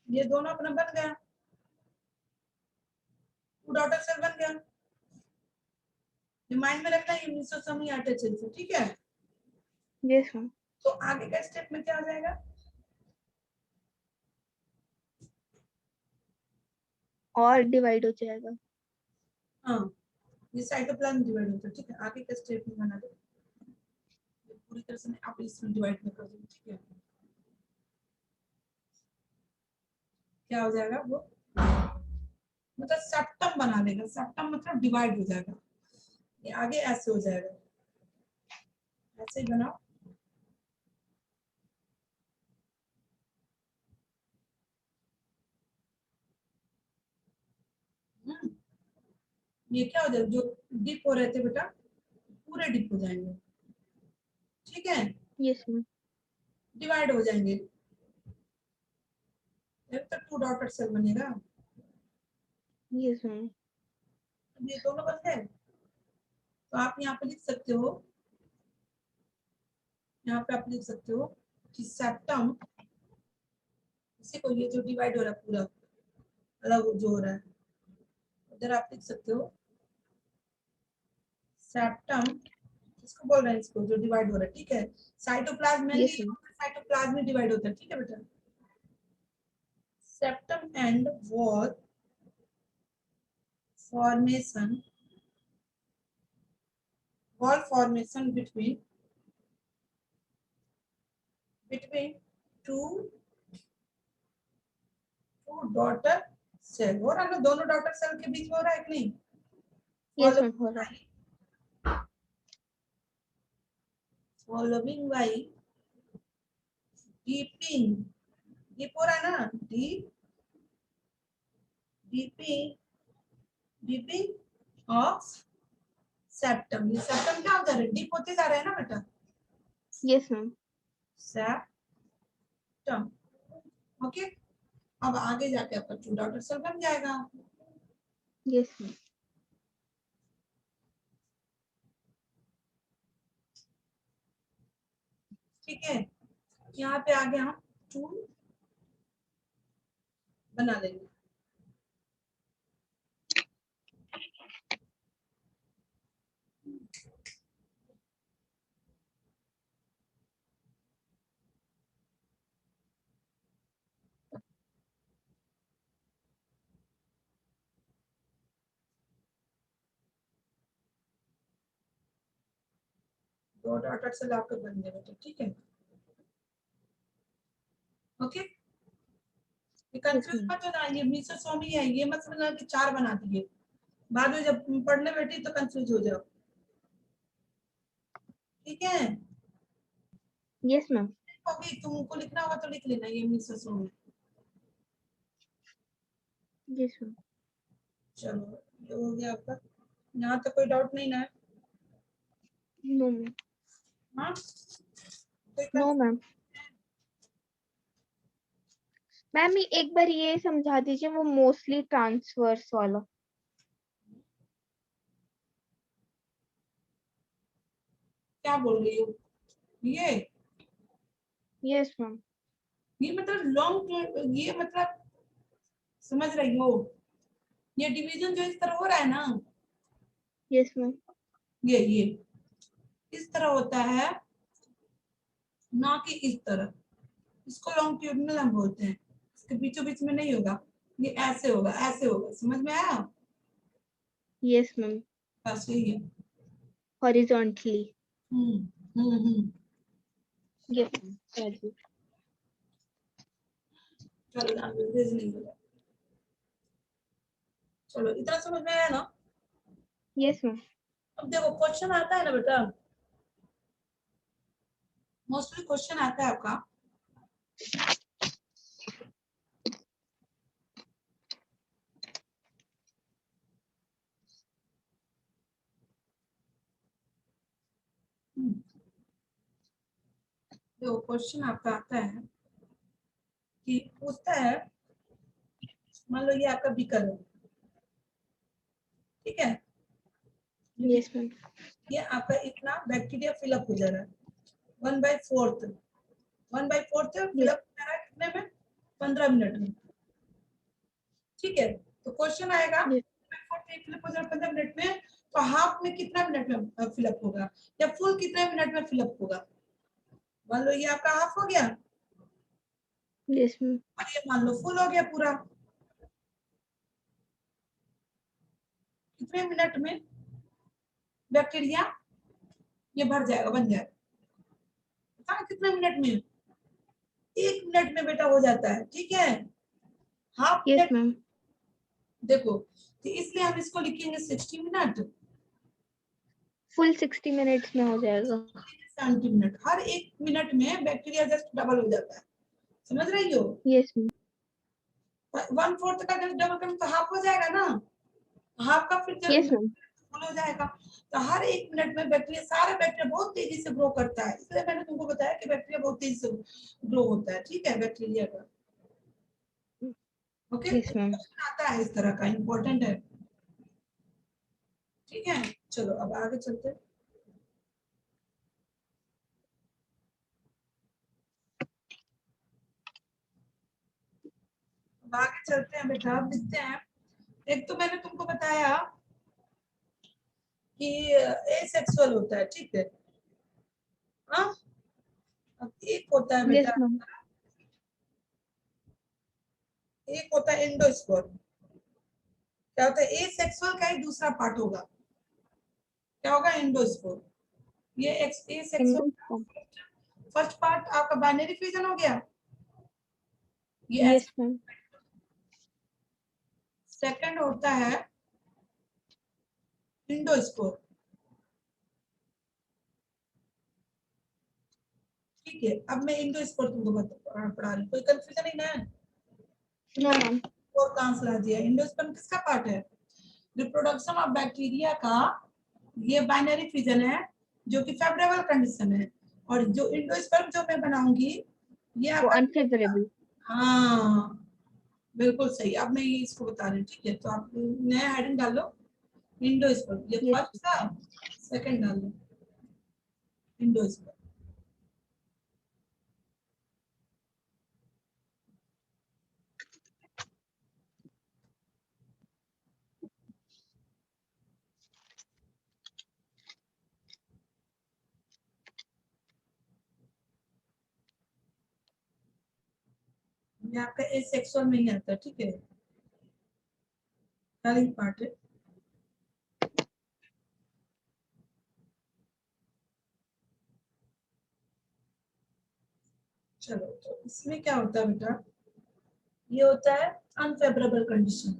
ये दोनों अपना बन गया, टू डॉटर सेल बन गया। माइंड में रखना, ये मीसोसोम ही अटैच है, ठीक है। Yes ma'am. तो आगे का स्टेप में क्या हो जाएगा, और डिवाइड हो जाएगा। हाँ, ये साइटोप्लाज्म डिवाइड होता है, ठीक है। आगे का स्टेप में बना दो, पूरी तरह से आप इसमें डिवाइड में कर दो, ठीक है। क्या हो जाएगा वो, मतलब सेप्टम बना देगा, सेप्टम मतलब डिवाइड हो जाएगा। ये आगे ऐसे हो जाएगा, ऐसे ही बनाओ। हम्म, ये क्या हो जाएगा, जो डिप हो रहे थे बेटा पूरे डिप हो जाएंगे, ठीक है, यस मैम। डिवाइड हो जाएंगे। जब तक टू डॉटर सेल बनेगा। Yes ma'am. अब ये दोनों बन गए, तो आप यहाँ पे लिख सकते हो, यहाँ पे आप लिख सकते हो कि सेप्टम, इसी को, ये जो डिवाइड हो रहा है पूरा अलग जो हो रहा है, उधर आप लिख सकते हो सेप्टम, इसको बोल रहे हैं, इसको जो डिवाइड हो रहा है, ठीक है। Cytoplasm yes mainly ma'am. Cytoplasm में डिवाइड होता है, ठीक है बेटा। Septum and formation wall formation between two daughter cell, हो रहा है ना, दोनों डॉटर सेल के बीच में हो रहा है कि नहीं, यस मैम। हो रहा है। फॉलोइंग बाई डीपिंग, डीप हो रहा है ना, डीपिंग डीपिंग ऑफ सेप्टम। ये सेप्टम क्या होता है, डीप होते जा रहे हैं ना बेटा, यस मैम। सेप्टम। ओके, अब आगे जाके आपका 2 डॉटर सेल बन जाएगा। Yes ma'am. ठीक है, यहाँ पे आगे हम 2 बना लेंगे। दो डॉटर सेल आपके बन गए बेटा, ठीक है। ओके, ये कंफ्यूज मत होना, ये मीसोसोमी है, ये मत समझना कि 4 बना दिए, बाद में जब पढ़ने बैठी तो कंफ्यूज हो जाओ। ठीक है, यस मैम। ओके, तुमको लिखना होगा तो लिख लेना, ये मीसोसोमी। Yes ma'am. चलो, ये हो गया आपका, यहाँ तक कोई डाउट नहीं ना है? No ma'am. हाँ, कोई नो मैम। मैम एक बार ये समझा दीजिए वो मोस्टली ट्रांसवर्स वाला। क्या बोल रही हो? ये यस मैम। ये मतलब लॉन्ग, ये मतलब समझ रही हो, ये डिवीजन जो इस तरह हो रहा है ना, यस मैम। ये इस तरह होता है, ना कि इस तरह। इसको लॉन्गिट्यूडिनल हम बोलते हैं, इसके बीचों बीच में नहीं होगा, ये ऐसे होगा, ऐसे होगा, समझ में आया? Yes ma'am. बस यही है। हॉरिजॉन्टली। हम्म। Yes ma'am. चलो रीजनिंग हो जाए। चलो, इतना समझ में आया ना? Yes ma'am. अब देखो क्वेश्चन आता है ना बेटा, मोस्टली क्वेश्चन आता है आपका देखो क्वेश्चन आपका आता है कि पूछता है, मान लो ये आपका बीकर है, ठीक है, यस मैम। ये आपका इतना बैक्टीरिया फिलअप हो जा रहा है, 1/4 1/4 यस। फिलअप हो जा रहा है कितने में, 15 मिनट में। ठीक है, तो क्वेश्चन आएगा 1/4 फिलअप हो जा रहा है 15 मिनट में, तो हाफ में कितना मिनट में फिलअप होगा, या फुल कितने मिनट में फिलअप होगा। मान लो ये आपका हाफ हो गया, यस मैम। और ये मान लो फुल हो गया पूरा, कितने मिनट में बैक्टीरिया ये भर जाएगा, बन जाएगा, पता है कितने मिनट में, 1 मिनट में बेटा हो जाता है, ठीक है, हाफ यस मिनट। मैम। देखो, तो इसलिए हम इसको लिखेंगे 60 मिनट, फुल 60 मिनट्स में हो जाएगा। 70 मिनट, हर 1 मिनट में बैक्टीरिया जस्ट डबल हो जाता है, समझ रही हो? Yes ma'am. 1/4 का जब डबल करें तो हाफ हो जाएगा ना, हाफ का फिर जब यस मैम। फुल हो जाएगा। तो हर 1 मिनट में बैक्टीरिया, सारे बैक्टीरिया बहुत तेजी से ग्रो करता है, इसलिए मैंने तुमको बताया कि बैक्टीरिया बहुत तेजी से ग्रो होता है, ठीक है, बैक्टीरिया का। Okay, yes ma'am. आता है इस तरह का, इम्पोर्टेंट है, ठीक है। चलो अब आगे चलते हैं, अब आगे चलते हैं बेटा, अब लिखते हैं। एक तो मैंने तुमको बताया कि एसेक्सुअल होता है, ठीक है, हाँ। अब एक होता है यस बेटा, मैम। एक होता है एंडोस्पर्म। क्या होता है, एसेक्सुअल का ही दूसरा पार्ट होगा, क्या होगा, एंडोस्पर्म। ये एसेक्सुअल एंडोस्पर्म। फर्स्ट पार्ट आपका बाइनरी फ्यूजन हो गया, ये यस ऐसा। मैम। सेकंड होता है एंडोस्पर्म, ठीक है। अब मैं एंडोस्पर्म तुमको पढ़ा रही हूँ, कोई कंफ्यूजन नहीं ना है? No ma'am. और का आंसर आ दिया, एंडोस्पर्म किसका पार्ट है, रिप्रोडक्शन ऑफ बैक्टीरिया का ये बाइनरी फिजन है जो कि फेवरेबल कंडीशन है, और जो इंडोस्पर्म जो मैं बनाऊंगी ये वो आपका अनफेवरेबल। हाँ बिल्कुल सही। अब मैं ये इसको बता रही हूँ, ठीक है, तो आप नया हेडिंग डाल लो इंडोस्पर्म, ये यस फर्स्ट था, सेकंड डाल लो इंडोस्पर्म। ये आपका ए सेक्सुअल में ही आता है, ठीक है, हेलिंग पार्ट है। चलो, तो इसमें क्या होता है बेटा, ये होता है अनफेवरेबल कंडीशन।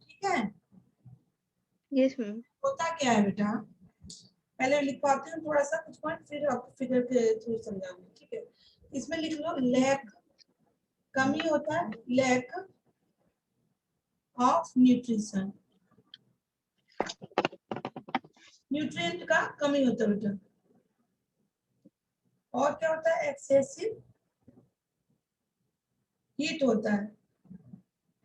ठीक है, यस मैम। होता क्या है बेटा, पहले लिखवाती हूँ थोड़ा सा कुछ पॉइंट, फिर आपको फिगर के थ्रू समझाऊंगी, ठीक है। इसमें लिख लो लैक, कमी होता है, लैक ऑफ न्यूट्रिशन, न्यूट्रिएंट का कमी होता है बेटा। और क्या होता है, एक्सेसिव हीट होता है।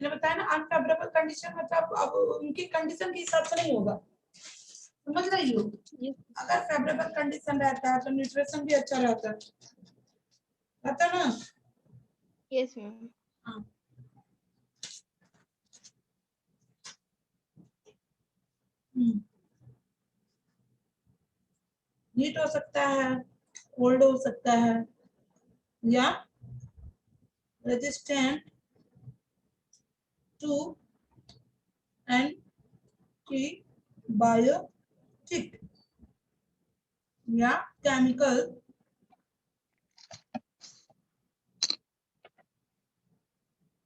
मैंने बताया ना अनफेवरेबल कंडीशन मतलब अब उनकी कंडीशन के हिसाब से नहीं होगा, समझ रही हो। अगर फेवरेबल कंडीशन रहता है तो न्यूट्रिशन भी अच्छा रहता है ना। Yes ma'am. हाँ। हीट हो सकता है, कोल्ड हो सकता है, या रेजिस्टेंट टू एंटीबायोटिक, या केमिकल,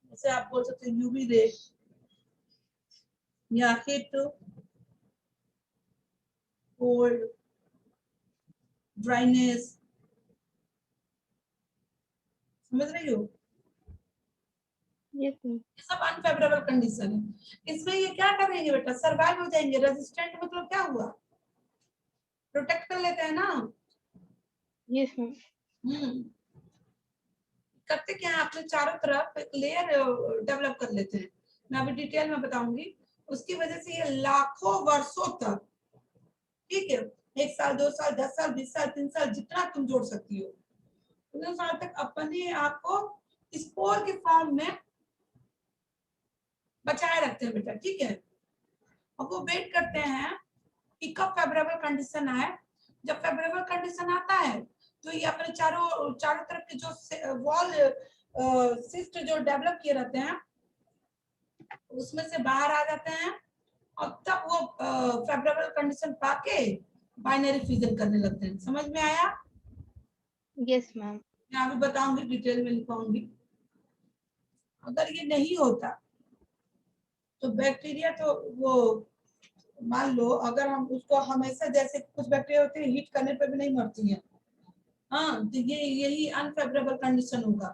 जैसे आप बोल सकते हैं यूवी रे, या हीट, कोल्ड, ड्राइनेस, समझ रही हो। Yes ma'am. ये सब अनफेवरेबल कंडीशन है। इसमें ये क्या करेंगे बेटा, सर्वाइव हो जाएंगे। रेजिस्टेंट मतलब क्या हुआ, प्रोटेक्ट कर लेते हैं ना। Yes ma'am. करते क्या है, अपने चारों तरफ एक लेयर डेवलप कर लेते हैं। मैं अभी डिटेल में बताऊंगी। उसकी वजह से ये लाखों वर्षों तक, ठीक है, 1 साल 2 साल 10 साल 20 साल 3 साल जितना तुम जोड़ सकती हो उतने साल तक अपने आप को स्पोर के फॉर्म में बचाए रखते हैं बेटा, ठीक है। अब वो वेट करते हैं कि कब फेवरेबल कंडीशन आए। जब फेवरेबल कंडीशन आता है तो ये अपने चारों चारों तरफ के जो वॉल सिस्ट जो डेवलप किए रहते हैं उसमें से बाहर आ जाते हैं, और तब वो फेवरेबल कंडीशन पाके बाइनरी फ्यूजन करने लगते हैं। समझ में आया। Yes ma'am. मैं अभी बताऊंगी, डिटेल में लिखवाऊंगी। अगर ये नहीं होता तो बैक्टीरिया तो वो, मान लो अगर हम उसको हमेशा, जैसे कुछ बैक्टीरिया होते हैं हीट करने पर भी नहीं मरती है, हाँ, तो ये यही अनफेवरेबल कंडीशन होगा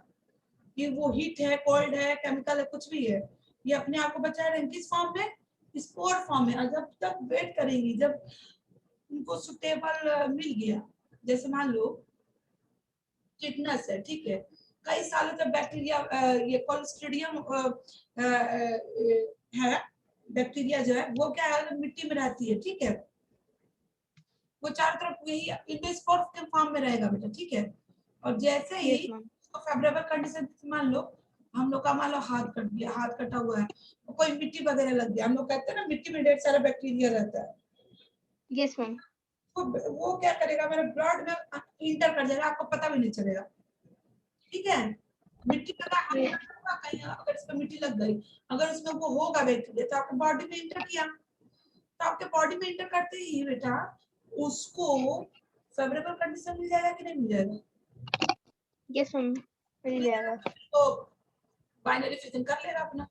कि वो हीट है, कोल्ड है, केमिकल है, कुछ भी है, ये अपने आप को बचाए रहेंगे किस फॉर्म में, स्पोर फॉर्म में। और जब तक वेट करेंगी, जब उनको सुटेबल मिल गया, जैसे मान लो टिटनस है, ठीक है, कई सालों तक बैक्टीरिया ये क्लोस्ट्रिडियम है, बैक्टीरिया जो है वो क्या है, मिट्टी में रहती है, ठीक है, वो चारों तरफ यही इंडोस्पोर के फॉर्म में रहेगा बेटा, ठीक है। और जैसे ही यस मैम। फेवरेबल कंडीशन, मान लो हम लोग का, मान लो हाथ कट गया, हाथ कटा हुआ है, तो कोई मिट्टी वगैरह लग गया, हम लोग कहते हैं ना मिट्टी में ढेर सारा बैक्टीरिया रहता है, यस मैम। तो वो क्या करेगा, मेरे ब्लड में इंटर कर जाएगा, आपको पता भी नहीं चलेगा, ठीक है। मिट्टी लगा हाथ में होगा, कहीं अगर इसमें मिट्टी लग गई, अगर उसमें वो होगा बैक्टीरिया तो आपको बॉडी में इंटर किया, तो आपके बॉडी में इंटर करते ही बेटा उसको फेवरेबल कंडीशन मिल जाएगा कि नहीं मिल जाएगा। Yes ma'am. मिल जाएगा। तो बाइनरी फिजिंग कर लेगा अपना,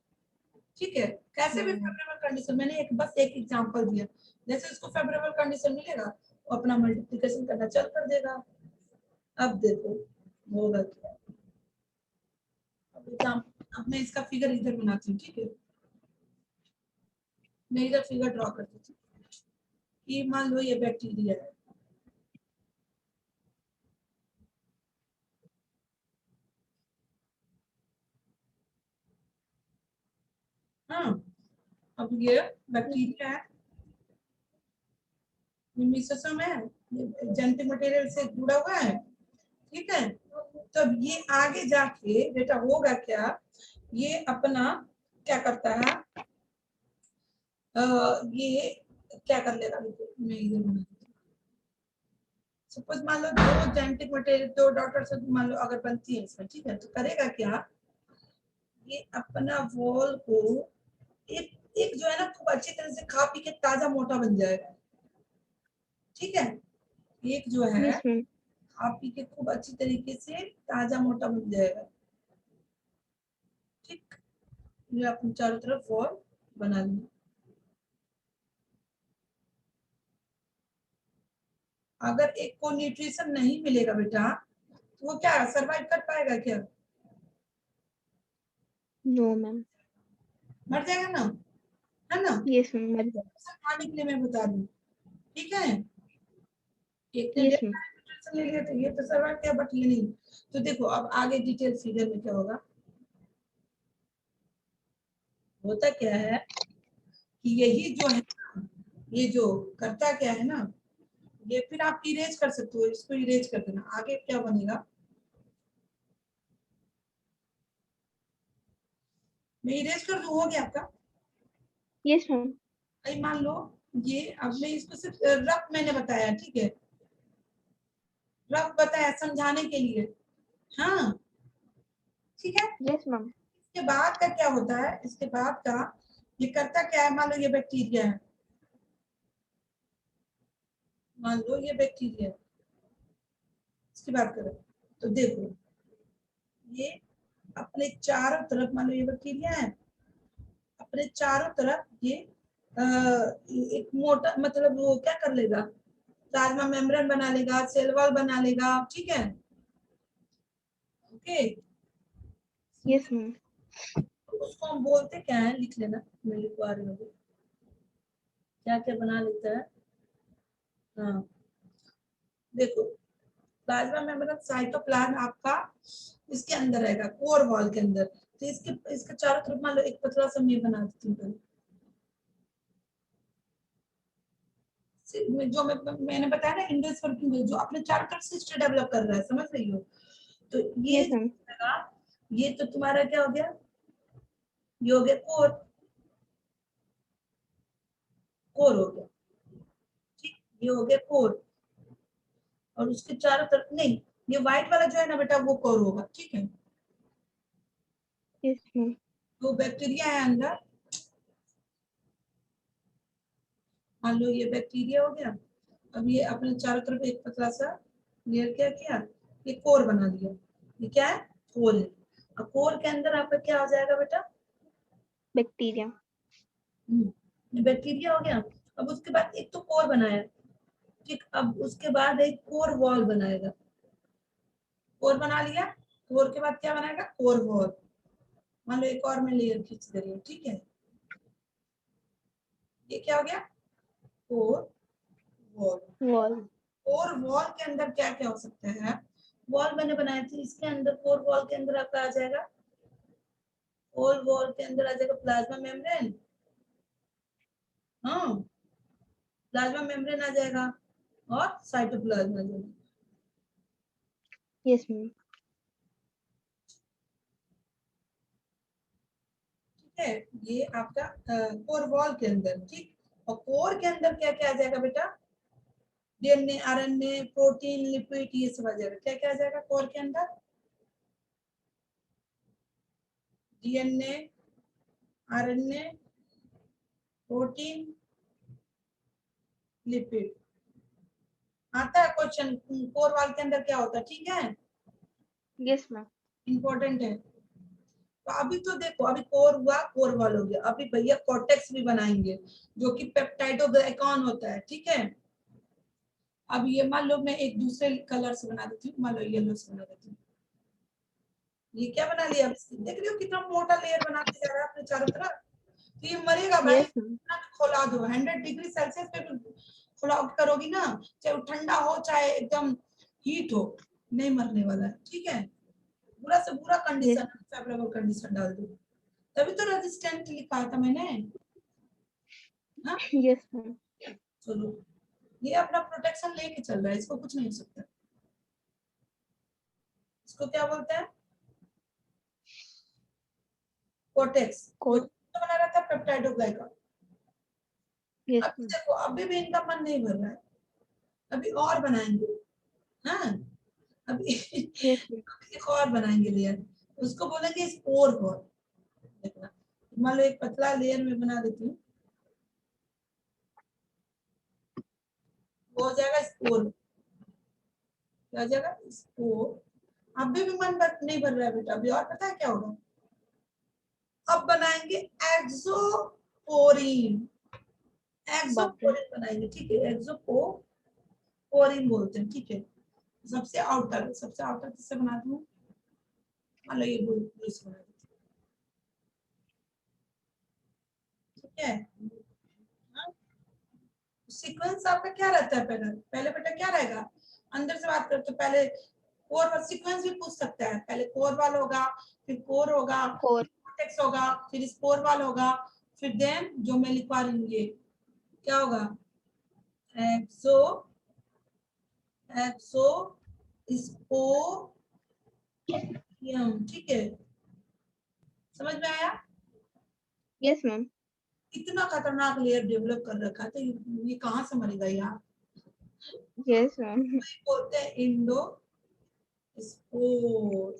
ठीक है। कैसे भी हम्म। फेवरेबल कंडीशन, मैंने एक बस एक एग्जांपल दिया, जैसे उसको फेवरेबल कंडीशन मिलेगा वो अपना मल्टीप्लिकेशन करना चल कर देगा। अब देखो होगा क्या। अब मैं इसका फिगर इधर बनाती हूँ, ठीक है। मैं इधर फिगर ड्रॉ करती थी कि मान लो ये बैक्टीरिया है, हाँ। अब ये बैक्टीरिया है, मिसोसोम है, जेनेटिक मटेरियल से जुड़ा हुआ है, ठीक है। तब ये आगे जाके बेटा होगा क्या, ये अपना क्या करता है, ये क्या कर लेगा, मैं इधर बना सपोज मान लो दो जेनेटिक मटेरियल, दो डॉटर से मान लो अगर बनती है इसमें, ठीक है। तो करेगा क्या, ये अपना वॉल को एक एक जो है ना खूब अच्छी तरह से खा पी के ताजा मोटा बन जाएगा, ठीक है। एक जो है यस मैम। खा पी के खूब अच्छी तरीके से ताजा मोटा बन जाएगा, ठीक। ये अपनी चारों तरफ वॉल बना ली। अगर एक को न्यूट्रिशन नहीं मिलेगा बेटा तो वो क्या सरवाइव कर पाएगा क्या, नो मैम। मर जाएगा ना, है ना। यस मैम, मर जाए। खाने के लिए मैं बता दूं, ठीक है। एक ने यस डेढ़ मैम। न्यूट्रिशन ले लिया तो ये तो सरवाइव किया, बट ये नहीं। तो देखो अब आगे डिटेल फिगर में क्या होगा, होता क्या है कि यही जो है ना, ये जो करता क्या है ना, ये फिर आप इरेज कर सकते हो, इसको इरेज कर देना। आगे क्या बनेगा, मैं इरेज कर दूं, हो गया आपका। Yes ma'am. भाई मान लो ये, अब मैं इसको सिर्फ रफ मैंने बताया, ठीक है, रफ बताया समझाने के लिए, हाँ, ठीक है। Yes ma'am. इसके बाद का क्या होता है, इसके बाद का ये करता क्या है, मान लो ये बैक्टीरिया है, मान लो ये बैक्टीरिया है, इसकी बात करें तो देखो ये अपने चारों तरफ, मान लो ये बैक्टीरिया है, अपने चारों तरफ ये एक मोटा मतलब वो क्या कर लेगा, प्लाज्मा मेम्ब्रेन बना लेगा, सेल वॉल बना लेगा, ठीक है, ओके। Yes ma'am. तो उसको हम बोलते क्या है, लिख लेना, मैं लिखवा रही हूँ क्या क्या बना लेता है, हाँ। देखो प्लाज्मा मेम्ब्रेन साइटोप्लाज्म आपका इसके अंदर रहेगा, कोर वॉल के अंदर। तो इसके चारों तरफ मान लो एक पतला सा मैं बना देती हूँ, जो मैंने बताया ना इंडेक्स वर्किंग जो अपने चारों तरफ सिस्टम डेवलप कर रहा है, समझ रही हो। तो ये यस मैम। ये तो तुम्हारा क्या हो गया, ये हो गया कोर, कोर हो गया, ठीक। ये हो गया कोर, और उसके चारों तरफ नहीं, ये व्हाइट वाला जो है ना बेटा वो कोर होगा, ठीक है। Yes ma'am. तो बैक्टीरिया है अंदर, मान लो ये बैक्टीरिया हो गया। अब ये अपने चारों तरफ एक पतला सा लेयर क्या किया, ये कोर बना दिया। ये क्या है, कोर है। अब कोर के अंदर आपका क्या हो जाएगा बेटा, बैक्टीरिया। ये बैक्टीरिया हो गया। अब उसके बाद एक तो कोर बनाया, ठीक। अब उसके बाद एक कोर वॉल बनाएगा, कोर बना लिया। कोर के बाद क्या बनाएगा, कोर वॉल। मान लो एक और मैं लेयर खींच दे रही हूँ, ठीक है। ये क्या हो गया, core wall. Wall. Core wall के अंदर क्या क्या हो सकता है, वॉल मैंने बनाई थी, इसके अंदर कोर वॉल के अंदर आपका आ जाएगा, कोर वॉल के अंदर आ जाएगा प्लाज्मा मेम्ब्रेन, हाँ, प्लाज्मा मेम्ब्रेन आ जाएगा और साइटोप्लाज्म आ जाएगा, यस मैम। ठीक है। ये आपका कोर वॉल के अंदर, ठीक। और कोर के अंदर क्या क्या आ जाएगा बेटा, डीएनए, आरएनए, प्रोटीन, लिपिड, ये सब आ जाएगा। क्या क्या आ जाएगा कोर के अंदर, डीएनए, आरएनए, प्रोटीन, लिपिड। आता है क्वेश्चन, कोर वॉल के अंदर क्या होता है, ठीक है, यस मैम। इंपॉर्टेंट है। तो अभी तो देखो, अभी कोर हुआ, कोर वॉल हो गया, अभी भैया कॉर्टेक्स भी बनाएंगे जो कि पेप्टाइडोग्लाइकॉन होता है, ठीक है। अब ये मान लो मैं एक दूसरे कलर से बना देती हूँ, मान लो येलो से बना देती हूँ। ये क्या बना लिया, देख रहे हो कितना मोटा लेयर बनाते जा रहा है अपने चारों तरफ। तो ये मरेगा भाई, यस मैम। खोला दो 100 डिग्री सेल्सियस पे भी खोला करोगी ना, चाहे वो ठंडा हो चाहे एकदम हीट हो, नहीं मरने वाला है, ठीक है। बुरा से बुरा यस कंडीशन, फेवरेबल कंडीशन डाल दो, तभी तो रेजिस्टेंट लिखा था मैंने। हाँ यस मैम। चलो, ये अपना प्रोटेक्शन लेके चल रहा है, इसको कुछ नहीं हो सकता। इसको क्या बोलते हैं, कोटेक्स, जो कोट। बना रहा था पेप्टाइडोग्लाइकॉन। यस अभी मैम। देखो, अभी भी इनका मन नहीं भर रहा है, अभी और बनाएंगे। हाँ अभी यस मैम। एक और बनाएंगे लेयर, उसको बोलेंगे स्पोर वॉल। देखना, मान लो एक पतला लेयर में बना देती हूँ, वो हो जाएगा स्पोर। क्या हो जाएगा, स्पोर। अभी भी मन नहीं भर रहा है बेटा, अभी और पता है क्या होगा, अब बनाएंगे एक्सोपोरिन। बाप रे। एक्सोपोरिन बनाएंगे, ठीक है, एक्सोपोरिन बोलते हैं, ठीक है। सबसे आउटर किससे बनाती हूँ, मान लो ये ब्लू से बना देती हूँ, ठीक है। सीक्वेंस आपका क्या रहता है, पहले पहले बेटा क्या रहेगा, अंदर से बात करते, तो पहले कोर वाल सीक्वेंस भी पूछ सकता है, पहले कोर वाल होगा, फिर कोर होगा, कोर। कॉर्टेक्स होगा, फिर स्पोर वाल होगा, फिर देन जो मैं लिखवा रही हूँ ये क्या होगा, एक्सो एक्सो स्पोरियम, ठीक है। समझ में आया, यस मैम। इतना खतरनाक लेयर डेवलप कर रखा है, तो ये कहाँ से मरेगा यार। Yes ma'am. बोलते हैं इंडो स्पोर।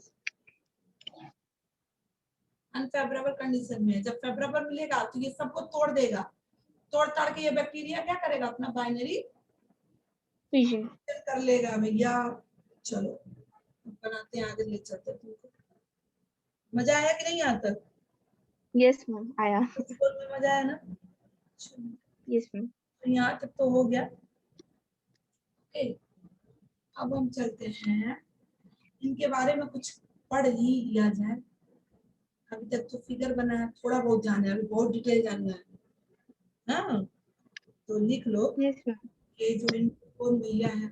अनफेवरेबल कंडीशन में, जब फेवरेबल मिलेगा तो ये सबको तोड़ देगा, तोड़ ताड़ के ये बैक्टीरिया क्या करेगा, अपना बाइनरी फिशन। कर लेगा भैया। चलो बनाते हैं, आगे ले चलते हैं तुमको। मजा आया कि नहीं, यहाँ तक यस मैम आया। स्कूल में मजा आया ना। चलो, यस मैम। तो यहाँ तक तो हो गया, ओके। अब हम चलते हैं, इनके बारे में कुछ पढ़ ही लिया जाए। अभी तक तो फिगर बना है, थोड़ा बहुत जाना है, अभी बहुत डिटेल जानना है। हाँ तो लिख लो, यस मैम। ये जो इनको भैया है,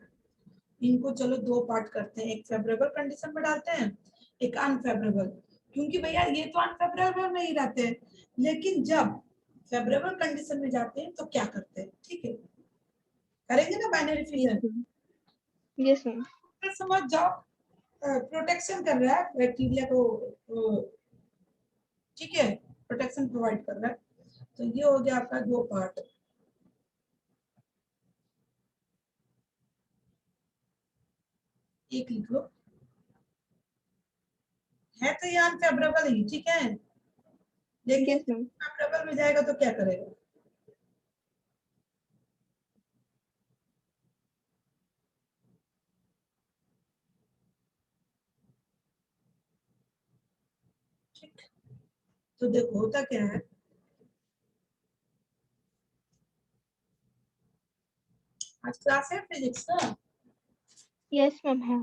इनको चलो दो पार्ट करते हैं, एक फेवरेबल कंडीशन में डालते हैं, एक अनफेवरेबल। क्योंकि भैया ये तो अनफेवरेबल में ही रहते हैं, लेकिन जब फेवरेबल कंडीशन में जाते हैं तो क्या करते हैं, ठीक है, करेंगे ना binary yes fission. Ma'am. Yes ma'am. फिर समझ जाओ, प्रोटेक्शन कर रहा है बैक्टीरिया को, ठीक है, प्रोटेक्शन प्रोवाइड कर रहा है। तो ये हो गया आपका दो पार्ट, एक लिख लो, है तो ये अनफेवरेबल ही, ठीक है, लेकिन यस मैम। फेवरेबल में जाएगा तो क्या करेगा, ठीक। तो देखो होता क्या है, आज क्लास है फिजिक्स का। यस मैम है।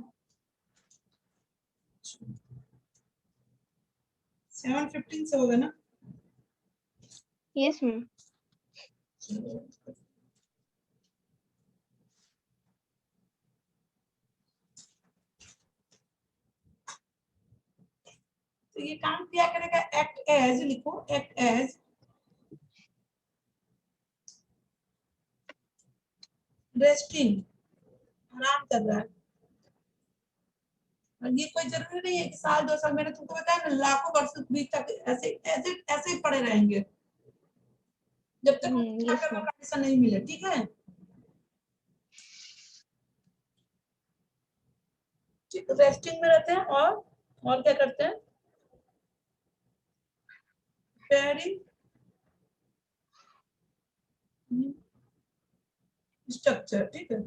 7:15 से होगा ना। Yes ma'am. तो ये काम क्या करेगा, एक्ट एज लिखो, एक्ट एज रेस्टिंग, आराम कर रहा है। और ये कोई जरूरी नहीं है कि साल 2 साल, मैंने तुमको बताया ना, लाखों वर्ष बीच तक ऐसे ऐसे ऐसे ही पड़े रहेंगे, जब तक यस मैम। कंडीशन नहीं मिले, ठीक है। ठीक, रेस्टिंग में रहते हैं, और क्या करते हैं, पेयरिंग स्ट्रक्चर, ठीक है,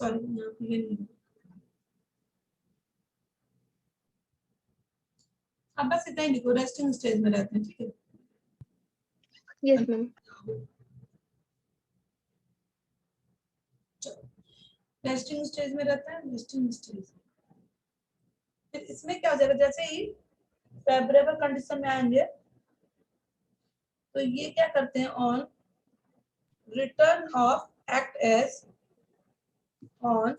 सॉरी यहाँ पे ये नहीं, अब बस इतना ही लिखो, रेस्टिंग स्टेज में रहते हैं, ठीक है। Yes ma'am. रेस्टिंग स्टेज में रहता है, रेस्टिंग स्टेज। फिर इसमें क्या हो जाएगा, जैसे ही फेवरेबल कंडीशन में आएंगे तो ये क्या करते हैं, on return of act as on,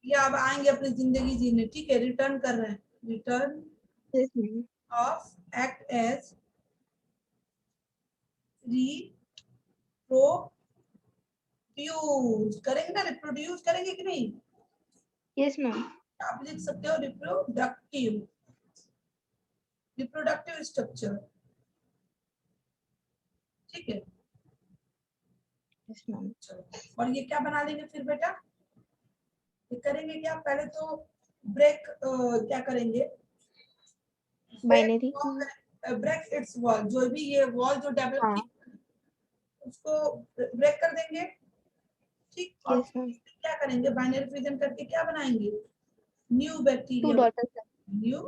ये अब आएंगे अपनी जिंदगी जीने, ठीक है, रिटर्न कर रहे हैं, return yes ma'am. Of act as reproduce करेंगे ना, रिप्रोड्यूस करेंगे कि नहीं, यस मैम। आप लिख सकते हो रिप्रोडक्टिव, रिप्रोडक्टिव स्ट्रक्चर, ठीक है। Yes ma'am. और ये क्या बना लेंगे फिर बेटा, ये करेंगे क्या, पहले तो ब्रेक क्या करेंगे, बाइनरी। ब्रेक इट्स वॉल, जो भी ये वॉल जो डेवलप हाँ। की उसको ब्रेक कर देंगे, ठीक। और यस मैम। क्या करेंगे, बाइनरी फ्यूजन करके क्या बनाएंगे, new 2 bacterium, daughters. New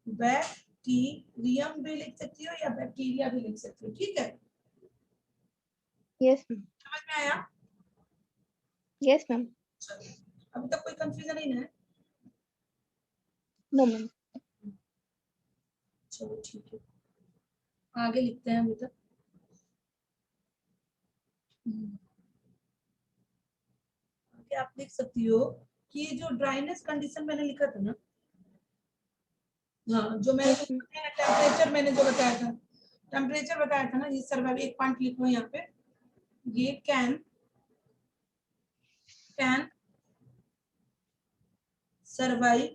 bacterium भी लिख सकती हो या बैक्टीरिया भी लिख सकती हो, ठीक है। Yes ma'am. समझ में आया, यस मैम। अभी तक कोई कंफ्यूजन नहीं है, नो मैम। चलो ठीक है, आगे लिखते हैं अभी तक। आगे आप लिख सकती हो कि ये जो ड्राइनेस कंडीशन मैंने लिखा था ना, हाँ जो मैंने यस मैम। टेम्परेचर मैंने जो बताया था, टेम्परेचर बताया था ना, ये सर्वाइव, एक पॉइंट लिखो यहाँ पे, ये can survive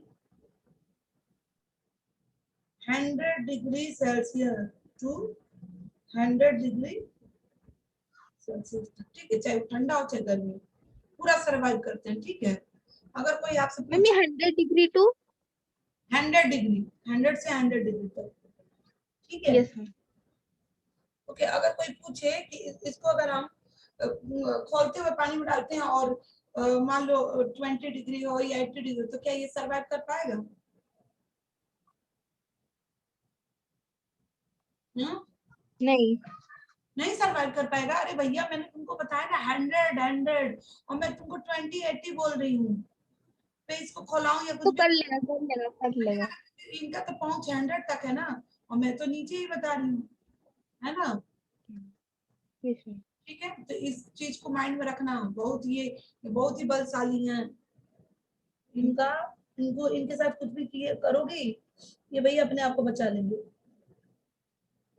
100 degree Celsius to 100 degree Celsius, ठीक है, चाहे ठंडा हो चाहे गर्मी, पूरा सर्वाइव करते हैं, ठीक है। अगर कोई आपसे मैम ये पूछे 100 डिग्री टू। 100 डिग्री, 100 से 100 डिग्री तक, ठीक है। Yes ma'am. ओके, अगर कोई पूछे कि इसको अगर हम खोलते हुए पानी में डालते हैं और मान लो 20 डिग्री हो या 80 डिग्री, तो क्या ये सर्वाइव कर पाएगा? नहीं। नहीं सर्वाइव कर पाएगा। अरे भैया मैंने तुमको बताया ना 100 और मैं तुमको 20 80 बोल रही हूँ, मैं इसको खोलाऊं या तो कुछ भी, कर लेगा, कर लेगा, कर लेगा। इनका तो पहुंच 100 तक है ना, और मैं तो नीचे ही बता रही हूँ, है ना। Yes ma'am. ठीक है, तो इस चीज को माइंड में रखना, बहुत ये बहुत ही बलशाली हैं, इनका इनको इनके साथ कुछ भी किए करोगी ये भैया अपने आप को बचा लेंगे।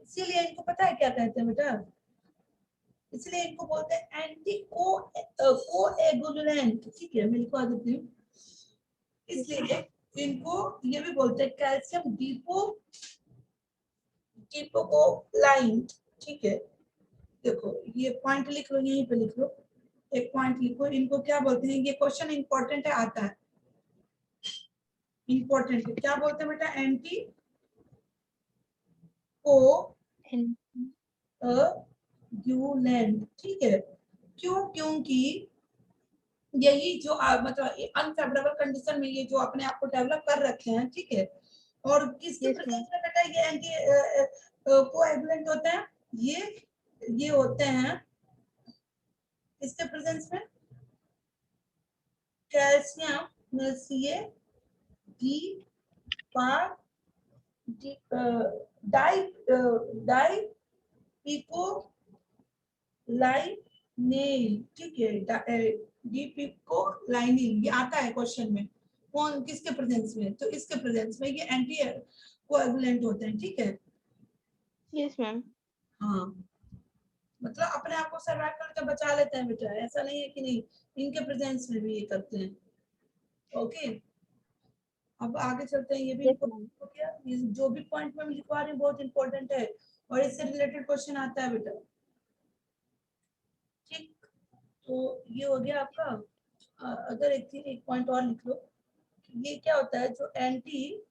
इसीलिए इनको पता है क्या कहते हैं बेटा, इसलिए इनको बोलते हैं एंटी कोएगुलेंट, ठीक है, मैं लिखवा देती हूँ। इसलिए इनको ये भी बोलते हैं कैल्शियम डिपोकोलाइन, ठीक है। देखो ये पॉइंट लिख लो, यहीं पे लिख लो, एक पॉइंट लिखो, इनको क्या बोलते हैं, ये क्वेश्चन इंपॉर्टेंट है, आता है, इंपॉर्टेंट है, क्या बोलते हैं बेटा, एंटी कोएगुलेंट, ठीक है। क्यों, क्योंकि यही जो मतलब अनफेवरेबल कंडीशन में ये जो अपने आप को डेवलप कर रखे हैं, ठीक है, और किसके यस मैम। प्रेजेंस में बेटा ये एंटी कोएगुलेंट होते हैं, ये होते हैं किसके प्रेजेंस में, कैल्शियम में सी डी पार डाई डाई पिको लाइनेल, ठीक है, डीपिको लाइनिल, ये आता है क्वेश्चन में, कौन किसके प्रेजेंस में, तो इसके प्रेजेंस में ये एंटी कोएगुलेंट होते हैं, ठीक है। Yes ma'am. हाँ, मतलब अपने आप को सर्वाइव करके बचा लेते हैं बेटा, ऐसा नहीं है कि नहीं, इनके प्रेजेंस में भी ये करते हैं। ओके, अब आगे चलते हैं, ये भी यस मैम। इम्पोर्टेंट हो गया, ये जो भी पॉइंट में लिखवा रही हूँ बहुत इंपॉर्टेंट है, और इससे रिलेटेड क्वेश्चन आता है बेटा, ठीक। तो ये हो गया आपका। अगर एक पॉइंट और लिख लो, ये क्या होता है जो एंटी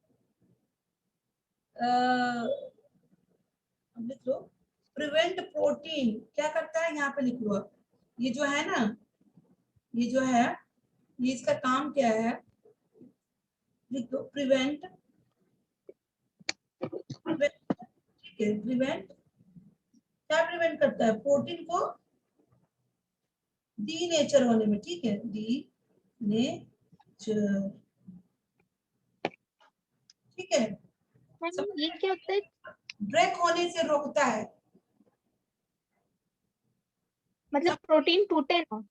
लिख लो, प्रिवेंट प्रोटीन क्या करता है, यहाँ पे लिख लो, ये जो है ना ये जो है ये इसका काम क्या है, लिख दो प्रिवेंट, ठीक है, प्रिवेंट क्या प्रिवेंट करता है, प्रोटीन को डीनेचर होने में, ठीक है, डीनेचर, ठीक है, मैम ये क्या होता है? ब्रेक होने से रोकता है, मतलब प्रोटीन टूटे ना?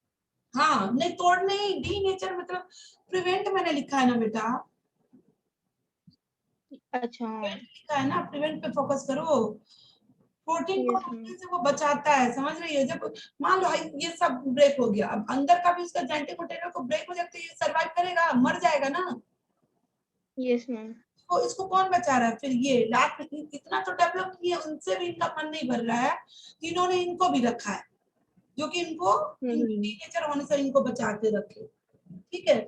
हाँ नहीं तोड़ने, डीनेचर मतलब प्रिवेंट मैंने लिखा है ना बेटा, अच्छा। लिखा है ना, प्रिवेंट पे फोकस करो, प्रोटीन को यस टूटने मैम। से वो बचाता है, समझ रही है, जब मान लो ये सब ब्रेक हो गया, अब अंदर का भी उसका जेनेटिक मटेरियल को ब्रेक हो जाता है, ये सर्वाइव करेगा, मर जाएगा ना, यस मैम। तो इसको कौन बचा रहा है, फिर ये लाख इतना तो डेवलप किया, उनसे भी इनका मन नहीं भर रहा है, तो इन्होंने इनको भी रखा है, जो कि इनको हम्म। नेचर होने से इनको बचा के रखे, ठीक है।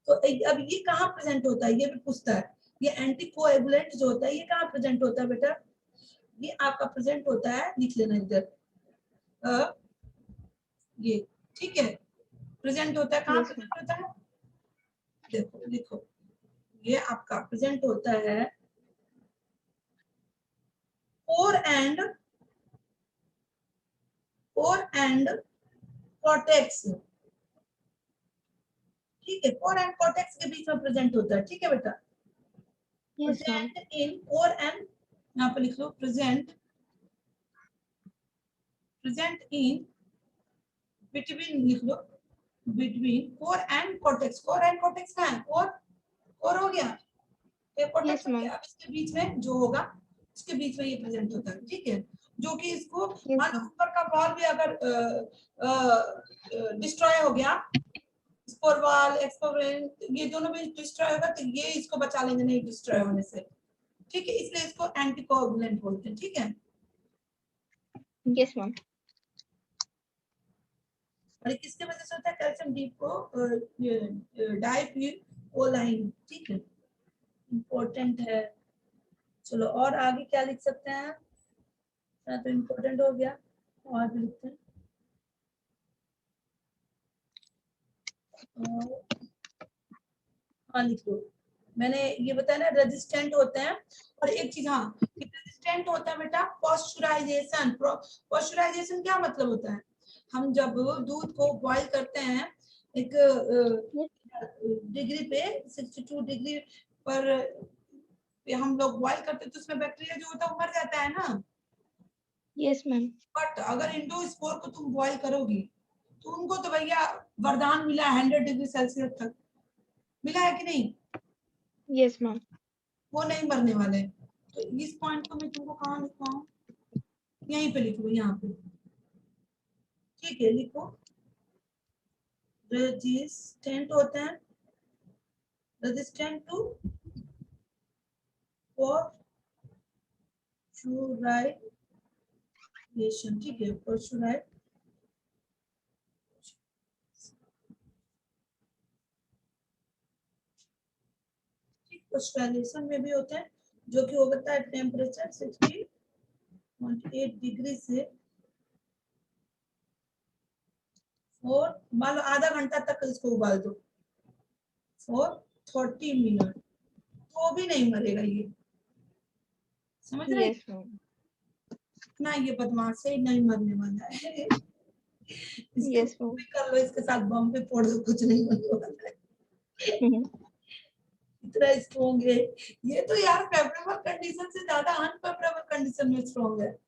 तो अब ये कहाँ प्रेजेंट होता है, ये भी पूछता है, ये एंटी कोएगुलेंट जो होता है ये कहाँ प्रेजेंट होता है बेटा, ये आपका प्रेजेंट होता है, लिख लेना इधर, ये, ठीक है, प्रेजेंट होता है, कहाँ यस मैम। प्रेजेंट होता है, देखो लिखो, ये आपका प्रेजेंट होता है कोर एंड कॉर्टेक्स, ठीक है, कोर एंड कॉर्टेक्स के बीच में प्रेजेंट होता है, ठीक है बेटा, yes ma'am. Present in core and, यहाँ पे लिख लो प्रेजेंट इन बिटवीन, लिख लो between core and cortex, core and cortex कहाँ है, कोर हो गया, ये कॉर्टेक्स यस हो मैम। गया, अब इसके बीच में जो होगा इसके बीच में ये प्रेजेंट होता है, ठीक है, जो कि इसको यस मान लो मैम। ऊपर का वॉल भी अगर डिस्ट्रॉय हो गया, स्पोर वॉल एक्सपोरेंट ये दोनों भी डिस्ट्रॉय होगा, तो ये इसको बचा लेंगे नहीं डिस्ट्रॉय होने से, ठीक है, इसलिए इसको एंटीकोगुलेंट बोलते हैं, ठीक है, यस मैम। और ये किसके वजह से होता है, कैल्शियम डाइफिकोलाइन, ठीक है, इम्पोर्टेंट है, चलो और आगे क्या लिख सकते हैं, तो इम्पोर्टेंट हो गया, और भी लिखते हैं, और हाँ लिख लो, मैंने ये बताया ना रेजिस्टेंट होते हैं, और एक चीज हाँ, रेजिस्टेंट होता है बेटा पॉस्चराइजेशन, पॉस्चराइजेशन क्या मतलब होता है, हम जब दूध को बॉईल करते हैं एक डिग्री पे 62 डिग्री पर पे हम लोग बॉईल करते हैं, तो उसमें बैक्टीरिया जो होता है वो मर जाता है ना, यस मैम। बट अगर इंडोस्पोर को तुम बॉईल करोगी तो उनको तो भैया वरदान मिला है 100 डिग्री सेल्सियस तक, मिला है कि नहीं, यस मैम। वो नहीं मरने वाले, तो इस पॉइंट को मैं तुमको कहाँ लिखवाऊं, यहीं पे लिख लो, यहाँ पे, ठीक है, लिखो रेजिस्टेंट होते हैं, रेजिस्टेंट टू पॉस्चराइजेशन, ठीक है, पॉस्चराइजेशन में भी होते हैं, जो कि होता है टेम्परेचर 60.8 डिग्री से और मान लो आधा घंटा तक इसको उबाल दो फॉर 30 मिनट, तो भी नहीं मरेगा ये, समझ रहे, यस मैम। ना ये बदमाश है, नहीं मरने वाला है, इसके यस भी कर लो, इसके साथ बम पे फोड़ दो, कुछ नहीं होने वाला है, मैम। इतना स्ट्रॉन्ग है ये, तो यार फेवरेबल कंडीशन से ज्यादा अनफेवरेबल कंडीशन में स्ट्रॉन्ग है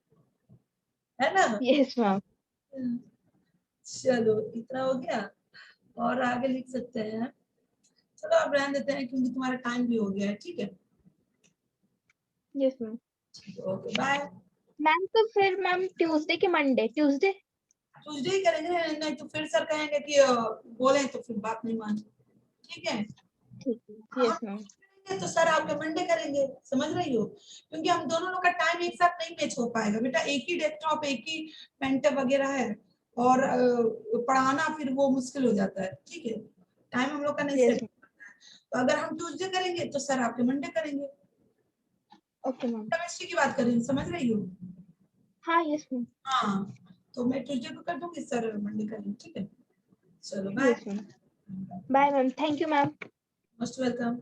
ना, यस मैम। चलो इतना हो गया, और आगे लिख सकते हैं, चलो अब रहने देते हैं क्योंकि तुम्हारा टाइम भी हो गया है, ठीक है, yes ma'am. Okay bye, ma'am तो फिर मैम ट्यूसडे के मंडे, ट्यूसडे। ट्यूजडे ही करेंगे, नहीं तो फिर सर कहेंगे कि बोले तो फिर बात नहीं मानी, ठीक है, ठीक है। हम यस मैम। करेंगे तो सर आपके मंडे करेंगे, समझ रही हो, क्योंकि हम दोनों लोग का टाइम एक साथ नहीं मैच हो पाएगा बेटा, एक ही डेस्कटॉप एक ही पेंटर वगैरह है, और पढ़ाना फिर वो मुश्किल हो जाता है, ठीक है, टाइम हम लोग का नहीं यस सेट, तो अगर हम ट्यूसडे करेंगे तो सर आपके मंडे करेंगे, मैम। Okay ma'am. केमिस्ट्री की बात कर रही हूँ, समझ रही हो, हाँ यस मैम। हाँ, तो मैं ट्यूसडे को कर दूंगी, सर मंडे करेंगे, ठीक है, चलो bye. Yes, ma'am. Bye, ma'am. Thank you, ma'am. Most welcome.